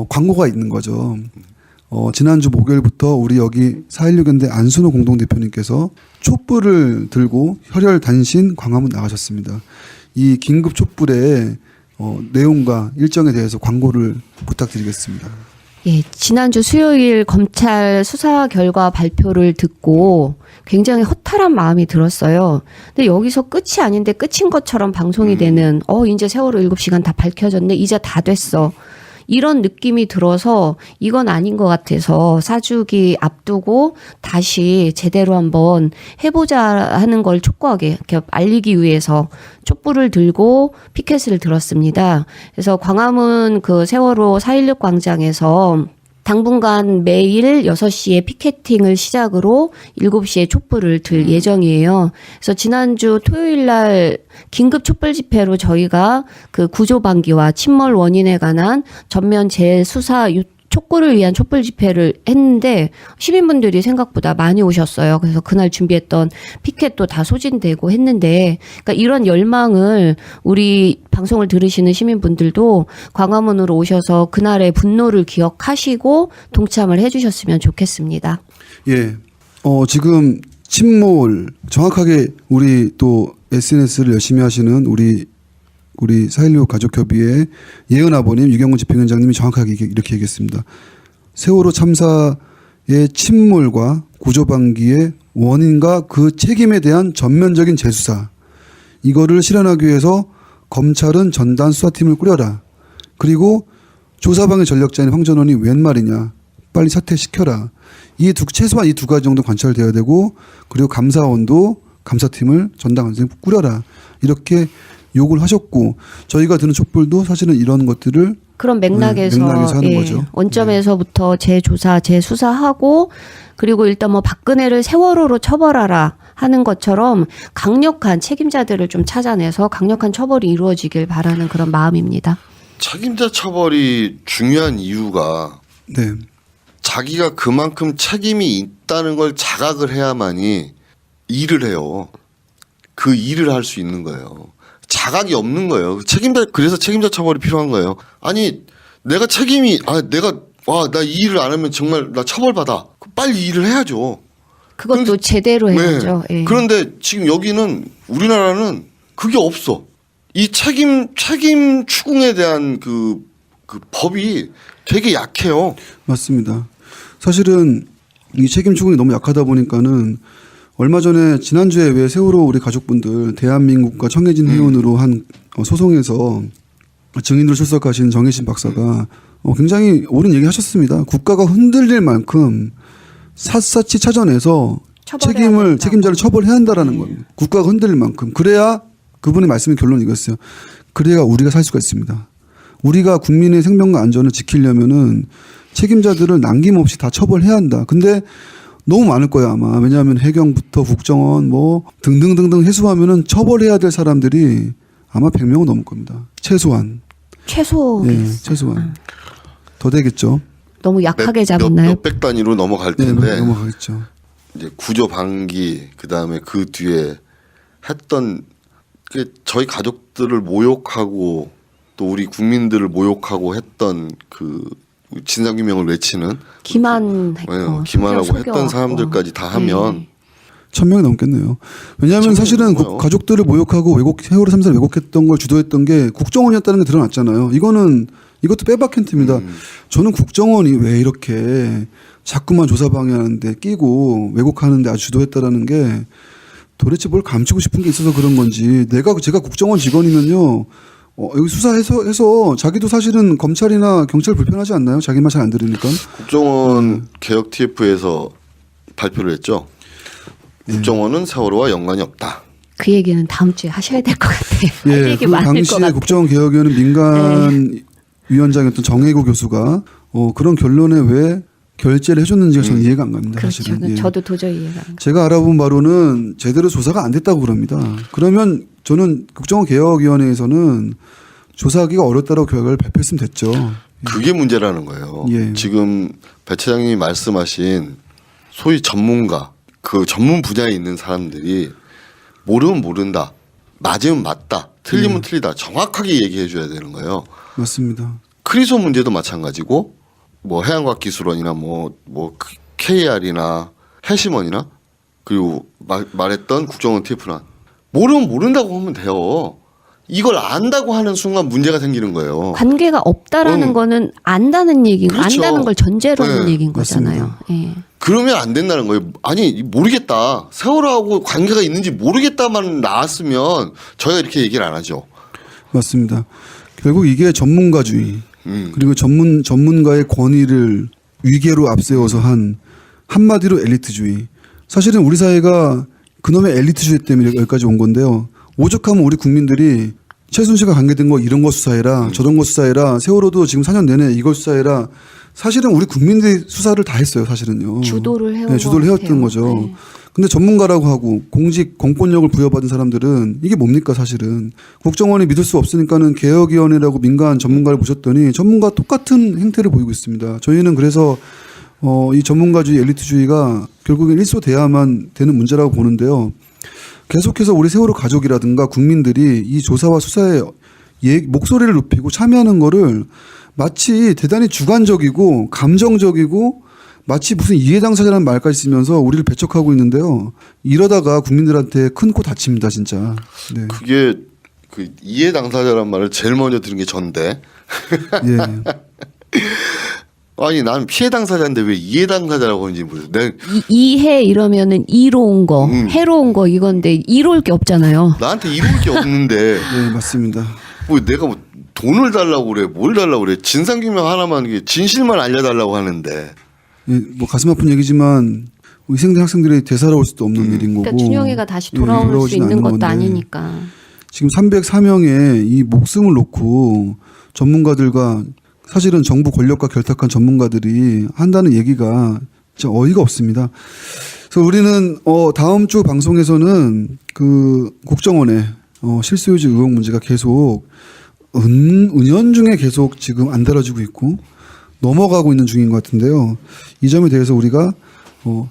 [SPEAKER 3] 광고가 있는 거죠. 지난주 목요일부터 우리 여기 4.16연대 안순호 공동대표님께서 촛불을 들고 혈혈 단신 광화문 나가셨습니다. 이 긴급 촛불의 내용과 일정에 대해서 광고를 부탁드리겠습니다.
[SPEAKER 2] 예, 지난주 수요일 검찰 수사 결과 발표를 듣고 굉장히 허탈한 마음이 들었어요. 근데 여기서 끝이 아닌데 끝인 것처럼 방송이 되는 이제 세월호 7시간 다 밝혀졌네. 이제 다 됐어. 이런 느낌이 들어서 이건 아닌 것 같아서 사주기 앞두고 다시 제대로 한번 해보자 하는 걸 촉구하게 이렇게 알리기 위해서 촛불을 들고 피켓을 들었습니다. 그래서 광화문 그 세월호 4.16 광장에서 당분간 매일 6시에 피켓팅을 시작으로 7시에 촛불을 들 예정이에요. 그래서 지난주 토요일 날 긴급 촛불 집회로 저희가 그 구조 방기와 침몰 원인에 관한 전면 재수사 촉구를 위한 촛불 집회를 했는데 시민분들이 생각보다 많이 오셨어요. 그래서 그날 준비했던 피켓도 다 소진되고 했는데 그러니까 이런 열망을 우리 방송을 들으시는 시민분들도 광화문으로 오셔서 그날의 분노를 기억하시고 동참을 해주셨으면 좋겠습니다.
[SPEAKER 3] 예, 지금 침몰 정확하게 우리 또 SNS를 열심히 하시는 우리 4.16 가족협의회 예은 아버님 유경훈 집행위원장님이 정확하게 이렇게 얘기했습니다. 세월호 참사의 침몰과 구조방기의 원인과 그 책임에 대한 전면적인 재수사 이거를 실현하기 위해서 검찰은 전단 수사팀을 꾸려라. 그리고 조사방의 전력자인 황전원이 웬 말이냐. 빨리 사퇴시켜라. 최소한 이 두 가지 정도 관찰돼야 되고 그리고 감사원도 감사팀을 전당 감사팀 꾸려라. 이렇게 욕을 하셨고 저희가 드는 촛불도 사실은 이런 것들을
[SPEAKER 2] 그런 맥락에서
[SPEAKER 3] 하는 거죠.
[SPEAKER 2] 원점에서부터 재조사, 재수사하고 그리고 일단 뭐 박근혜를 세월호로 처벌하라 하는 것처럼 강력한 책임자들을 좀 찾아내서 강력한 처벌이 이루어지길 바라는 그런 마음입니다.
[SPEAKER 6] 책임자 처벌이 중요한 이유가
[SPEAKER 3] 네.
[SPEAKER 6] 자기가 그만큼 책임이 있다는 걸 자각을 해야만이 일을 해요. 그 일을 할 수 있는 거예요. 자각이 없는 거예요. 그래서 책임자 처벌이 필요한 거예요. 아니, 내가 나 이 일을 안 하면 정말 나 처벌받아. 빨리 이 일을 해야죠.
[SPEAKER 2] 그것도 제대로 해야죠.
[SPEAKER 6] 네.
[SPEAKER 2] 예.
[SPEAKER 6] 그런데 지금 여기는 우리나라는 그게 없어. 이 책임 추궁에 대한 그 법이 되게 약해요.
[SPEAKER 3] 맞습니다. 사실은 이 책임 추궁이 너무 약하다 보니까는 얼마 전에 지난주에 왜 세월호 우리 가족분들 대한민국과 청해진 해운으로 한 소송에서 증인으로 출석하신 정혜신 박사가 굉장히 옳은 얘기 하셨습니다. 국가가 흔들릴 만큼 샅샅이 찾아내서 책임자를 처벌해야 한다라는 겁니다. 국가가 흔들릴 만큼. 그래야 그분의 말씀의 결론이 이거였어요. 그래야 우리가 살 수가 있습니다. 우리가 국민의 생명과 안전을 지키려면은 책임자들을 남김없이 다 처벌해야 한다. 근데 너무 많을 거예요 아마. 왜냐하면 해경부터 국정원 뭐 등등등등 해수하면은 처벌해야 될 사람들이 아마 100명은 넘을 겁니다. 최소한. 네, 최소한. 더 되겠죠.
[SPEAKER 2] 너무 약하게 잡았나요?
[SPEAKER 6] 몇백 단위로 넘어갈
[SPEAKER 3] 네,
[SPEAKER 6] 텐데.
[SPEAKER 3] 넘어가겠죠.
[SPEAKER 6] 이제 구조 방기 그다음에 그 뒤에 했던 게 저희 가족들을 모욕하고 또 우리 국민들을 모욕하고 했던 그 진상규명을 외치는 기만하고 했던 사람들까지 다 하면
[SPEAKER 3] 1000명이 넘겠네요. 왜냐하면 사실은 가족들을 모욕하고 세월호 참사를 왜곡했던 걸 주도했던 게 국정원이었다는 게 드러났잖아요. 이거는 이것도 빼박 힌트입니다. 저는 국정원이 왜 이렇게 자꾸만 조사 방해하는데 끼고 왜곡하는데 아주 주도했다라는 게 도대체 뭘 감추고 싶은 게 있어서 그런 건지 제가 국정원 직원이면요. 여기 수사해서 자기도 사실은 검찰이나 경찰 불편하지 않나요? 자기 말 잘 안 들으니까.
[SPEAKER 6] 국정원 개혁 TF에서 발표를 했죠. 국정원은 세월호와 연관이 없다.
[SPEAKER 2] 그 얘기는 다음 주에 하셔야 될 것 같아요. 할
[SPEAKER 3] 예,
[SPEAKER 2] 얘기
[SPEAKER 3] 그
[SPEAKER 2] 많을 것
[SPEAKER 3] 당시에
[SPEAKER 2] 같아요.
[SPEAKER 3] 국정원 개혁위원회 민간 위원장이었던 정혜고 교수가 그런 결론에 왜 결재를 해줬는지가 저는 이해가 안 갑니다.
[SPEAKER 2] 그렇죠.
[SPEAKER 3] 사실은. 예.
[SPEAKER 2] 저도 도저히 이해가 안 가요.
[SPEAKER 3] 제가 알아본 바로는 제대로 조사가 안 됐다고 그럽니다. 그러면 저는 국정원 개혁위원회에서는 조사하기가 어렵다고 결과를 발표했으면 됐죠.
[SPEAKER 6] 그게 문제라는 거예요.
[SPEAKER 3] 예.
[SPEAKER 6] 지금 배 차장님이 말씀하신 소위 전문가, 그 전문 분야에 있는 사람들이 모르면 모른다, 맞으면 맞다, 틀리면 틀리다 정확하게 얘기해 줘야 되는 거예요.
[SPEAKER 3] 맞습니다.
[SPEAKER 6] 크리소 문제도 마찬가지고 뭐 해양과학기술원이나 뭐 KR이나 해심원이나 그리고 말했던 국정원 TF나 모르면 모른다고 하면 돼요. 이걸 안다고 하는 순간 문제가 생기는 거예요.
[SPEAKER 2] 관계가 없다라는 거는 안다는 얘기고
[SPEAKER 6] 그렇죠.
[SPEAKER 2] 안다는 걸 전제로 하는
[SPEAKER 6] 네,
[SPEAKER 2] 얘기인 거잖아요. 예.
[SPEAKER 6] 그러면 안 된다는 거예요. 아니 모르겠다. 세월호하고 관계가 있는지 모르겠다만 나왔으면 저희가 이렇게 얘기를 안 하죠.
[SPEAKER 3] 맞습니다. 결국 이게 전문가주의 그리고 전문가의 권위를 위계로 앞세워서 한 한마디로 엘리트주의. 사실은 우리 사회가 그놈의 엘리트주의 때문에 여기까지 온 건데요. 오죽하면 우리 국민들이 최순실과 관계된 거 이런 거 수사해라, 저런 거 수사해라, 세월호도 지금 4년 내내 이걸 수사해라. 사실은 우리 국민들이 수사를 다 했어요. 사실은요.
[SPEAKER 2] 주도를 해온
[SPEAKER 3] 주도를
[SPEAKER 2] 것
[SPEAKER 3] 해왔던
[SPEAKER 2] 같아요.
[SPEAKER 3] 거죠.
[SPEAKER 2] 네.
[SPEAKER 3] 근데 전문가라고 하고 공권력을 부여받은 사람들은 이게 뭡니까 사실은. 국정원이 믿을 수 없으니까는 개혁위원회라고 민간 전문가를 모셨더니 전문가 똑같은 행태를 보이고 있습니다. 저희는 그래서 이 전문가주의 엘리트주의가 결국엔 일소돼야만 되는 문제라고 보는데요. 계속해서 우리 세월호 가족이라든가 국민들이 이 조사와 수사에 목소리를 높이고 참여하는 거를 마치 대단히 주관적이고 감정적이고 마치 무슨 이해 당사자라는 말까지 쓰면서 우리를 배척하고 있는데요. 이러다가 국민들한테 큰 코 다칩니다, 진짜. 네.
[SPEAKER 6] 그게 그 이해 당사자란 말을 제일 먼저 들은 게 전데.
[SPEAKER 3] 예.
[SPEAKER 6] 아니 난 피해 당사자인데 왜 이해 당사자라고 하는지 모르겠어요.
[SPEAKER 2] 이해 이러면은 이로운 거, 해로운 거 이건데 이로울 게 없잖아요.
[SPEAKER 6] 나한테 이룰 게 없는데
[SPEAKER 3] 네, 맞습니다.
[SPEAKER 6] 뭐 내가 뭐 돈을 달라고 그래, 뭘 달라고 그래. 진상규명 하나만 이게 진실만 알려달라고 하는데.
[SPEAKER 3] 예, 뭐 가슴 아픈 얘기지만 희생된 학생들이 되살아올 수도 없는 일인 거고.
[SPEAKER 2] 그러니까 준영이가 다시 돌아올 수
[SPEAKER 3] 돌아오지는
[SPEAKER 2] 있는
[SPEAKER 3] 않는
[SPEAKER 2] 것도
[SPEAKER 3] 건데.
[SPEAKER 2] 아니니까.
[SPEAKER 3] 지금 304명의 이 목숨을 놓고 전문가들과 사실은 정부 권력과 결탁한 전문가들이 한다는 얘기가 진짜 어이가 없습니다. 그래서 우리는 다음 주 방송에서는 그 국정원의 실소유주 의혹 문제가 계속 은연중에 계속 지금 안 다뤄지고 있고 넘어가고 있는 중인 것 같은데요. 이 점에 대해서 우리가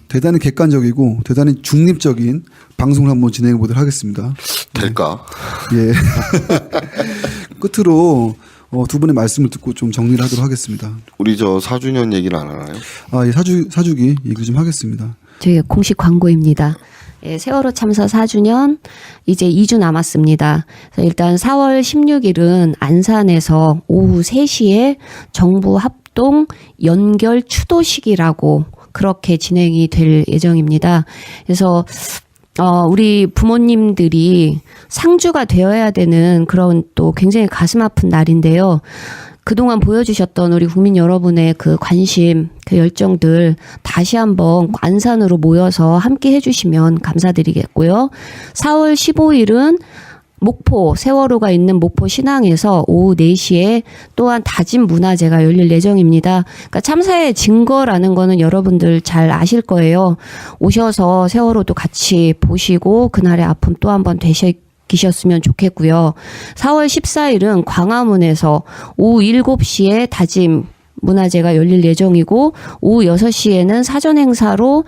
[SPEAKER 3] 대단히 객관적이고 대단히 중립적인 방송을 한번 진행해 보도록 하겠습니다.
[SPEAKER 6] 될까?
[SPEAKER 3] 예. 끝으로 두 분의 말씀을 듣고 좀 정리를 하도록 하겠습니다.
[SPEAKER 6] 우리 저 4주년 얘기는 안 하나요?
[SPEAKER 3] 예, 사주기 얘기 좀 하겠습니다.
[SPEAKER 2] 저희 공식 광고입니다. 예, 세월호 참사 4주년 이제 2주 남았습니다. 그래서 일단 4월 16일은 안산에서 오후 3시에 정부 합동 연결 추도식이라고 그렇게 진행이 될 예정입니다. 그래서 우리 부모님들이 상주가 되어야 되는 그런 또 굉장히 가슴 아픈 날인데요. 그동안 보여주셨던 우리 국민 여러분의 그 관심, 그 열정들 다시 한번 안산으로 모여서 함께 해주시면 감사드리겠고요. 4월 15일은 목포, 세월호가 있는 목포 신항에서 오후 4시에 또한 다짐 문화제가 열릴 예정입니다. 그러니까 참사의 증거라는 거는 여러분들 잘 아실 거예요. 오셔서 세월호도 같이 보시고 그날의 아픔 또 한번 되셨으면 좋겠고요. 4월 14일은 광화문에서 오후 7시에 다짐 문화제가 열릴 예정이고 오후 6시에는 사전 행사로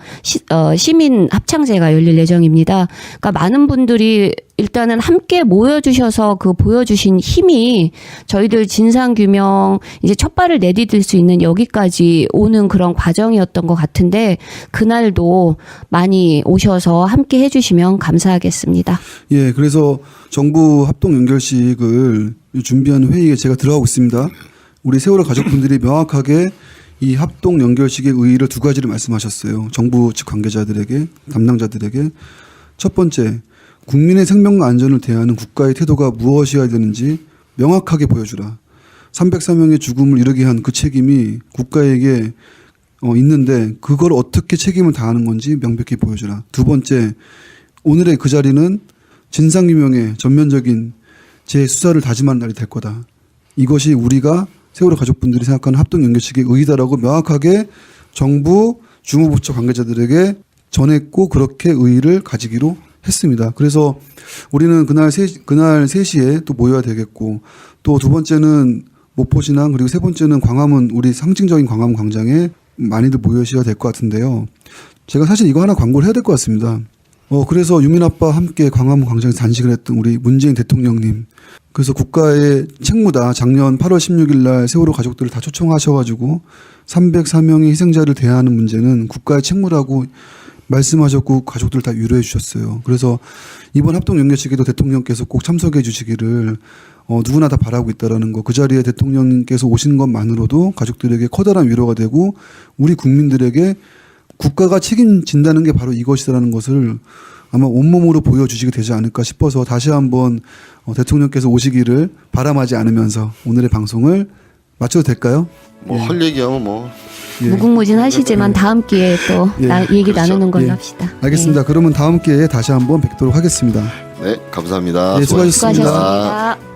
[SPEAKER 2] 시민 합창제가 열릴 예정입니다. 그러니까 많은 분들이 일단은 함께 모여주셔서 그 보여주신 힘이 저희들 진상규명 이제 첫 발을 내디딜 수 있는 여기까지 오는 그런 과정이었던 것 같은데 그날도 많이 오셔서 함께 해주시면 감사하겠습니다.
[SPEAKER 3] 예, 그래서 정부 합동 연결식을 준비하는 회의에 제가 들어가고 있습니다. 우리 세월호 가족분들이 명확하게 이 합동 연결식의 의의를 두 가지를 말씀하셨어요. 정부 측 관계자들에게, 담당자들에게. 첫 번째, 국민의 생명과 안전을 대하는 국가의 태도가 무엇이어야 되는지 명확하게 보여주라. 304명의 죽음을 이르게 한 그 책임이 국가에게 있는데 그걸 어떻게 책임을 다하는 건지 명백히 보여주라. 두 번째, 오늘의 그 자리는 진상규명의 전면적인 재수사를 다짐하는 날이 될 거다. 이것이 우리가 세월호 가족분들이 생각하는 합동연결식의 의의다라고 명확하게 정부 주무부처 관계자들에게 전했고 그렇게 의의를 가지기로 했습니다. 그래서 우리는 그날 3시에 또 모여야 되겠고 또 두 번째는 목포신항 그리고 세 번째는 광화문 우리 상징적인 광화문 광장에 많이들 모여주셔야 될 것 같은데요. 제가 사실 이거 하나 광고를 해야 될 것 같습니다. 그래서 유민 아빠와 함께 광화문 광장에서 단식을 했던 우리 문재인 대통령님. 그래서 국가의 책무다. 작년 8월 16일 날 세월호 가족들을 다 초청하셔가지고 304명의 희생자를 대하는 문제는 국가의 책무라고 말씀하셨고 가족들 다 위로해 주셨어요. 그래서 이번 합동연결식에도 대통령께서 꼭 참석해 주시기를 누구나 다 바라고 있다라는 거. 그 자리에 대통령께서 오신 것만으로도 가족들에게 커다란 위로가 되고 우리 국민들에게 국가가 책임진다는 게 바로 이것이라는 것을 아마 온몸으로 보여주시게 되지 않을까 싶어서 다시 한번 대통령께서 오시기를 바람하지 않으면서 오늘의 방송을 마쳐도 될까요?
[SPEAKER 6] 뭐 할 얘기하면 뭐
[SPEAKER 3] 예.
[SPEAKER 2] 무궁무진하시지만 다음 기회에 또 얘기
[SPEAKER 6] 그렇죠.
[SPEAKER 2] 나누는 걸로
[SPEAKER 3] 예.
[SPEAKER 2] 합시다.
[SPEAKER 3] 알겠습니다. 그러면 다음 기회에 다시 한번 뵙도록 하겠습니다.
[SPEAKER 6] 네, 감사합니다.
[SPEAKER 3] 예, 수고하셨습니다.
[SPEAKER 2] 수고하셨습니다.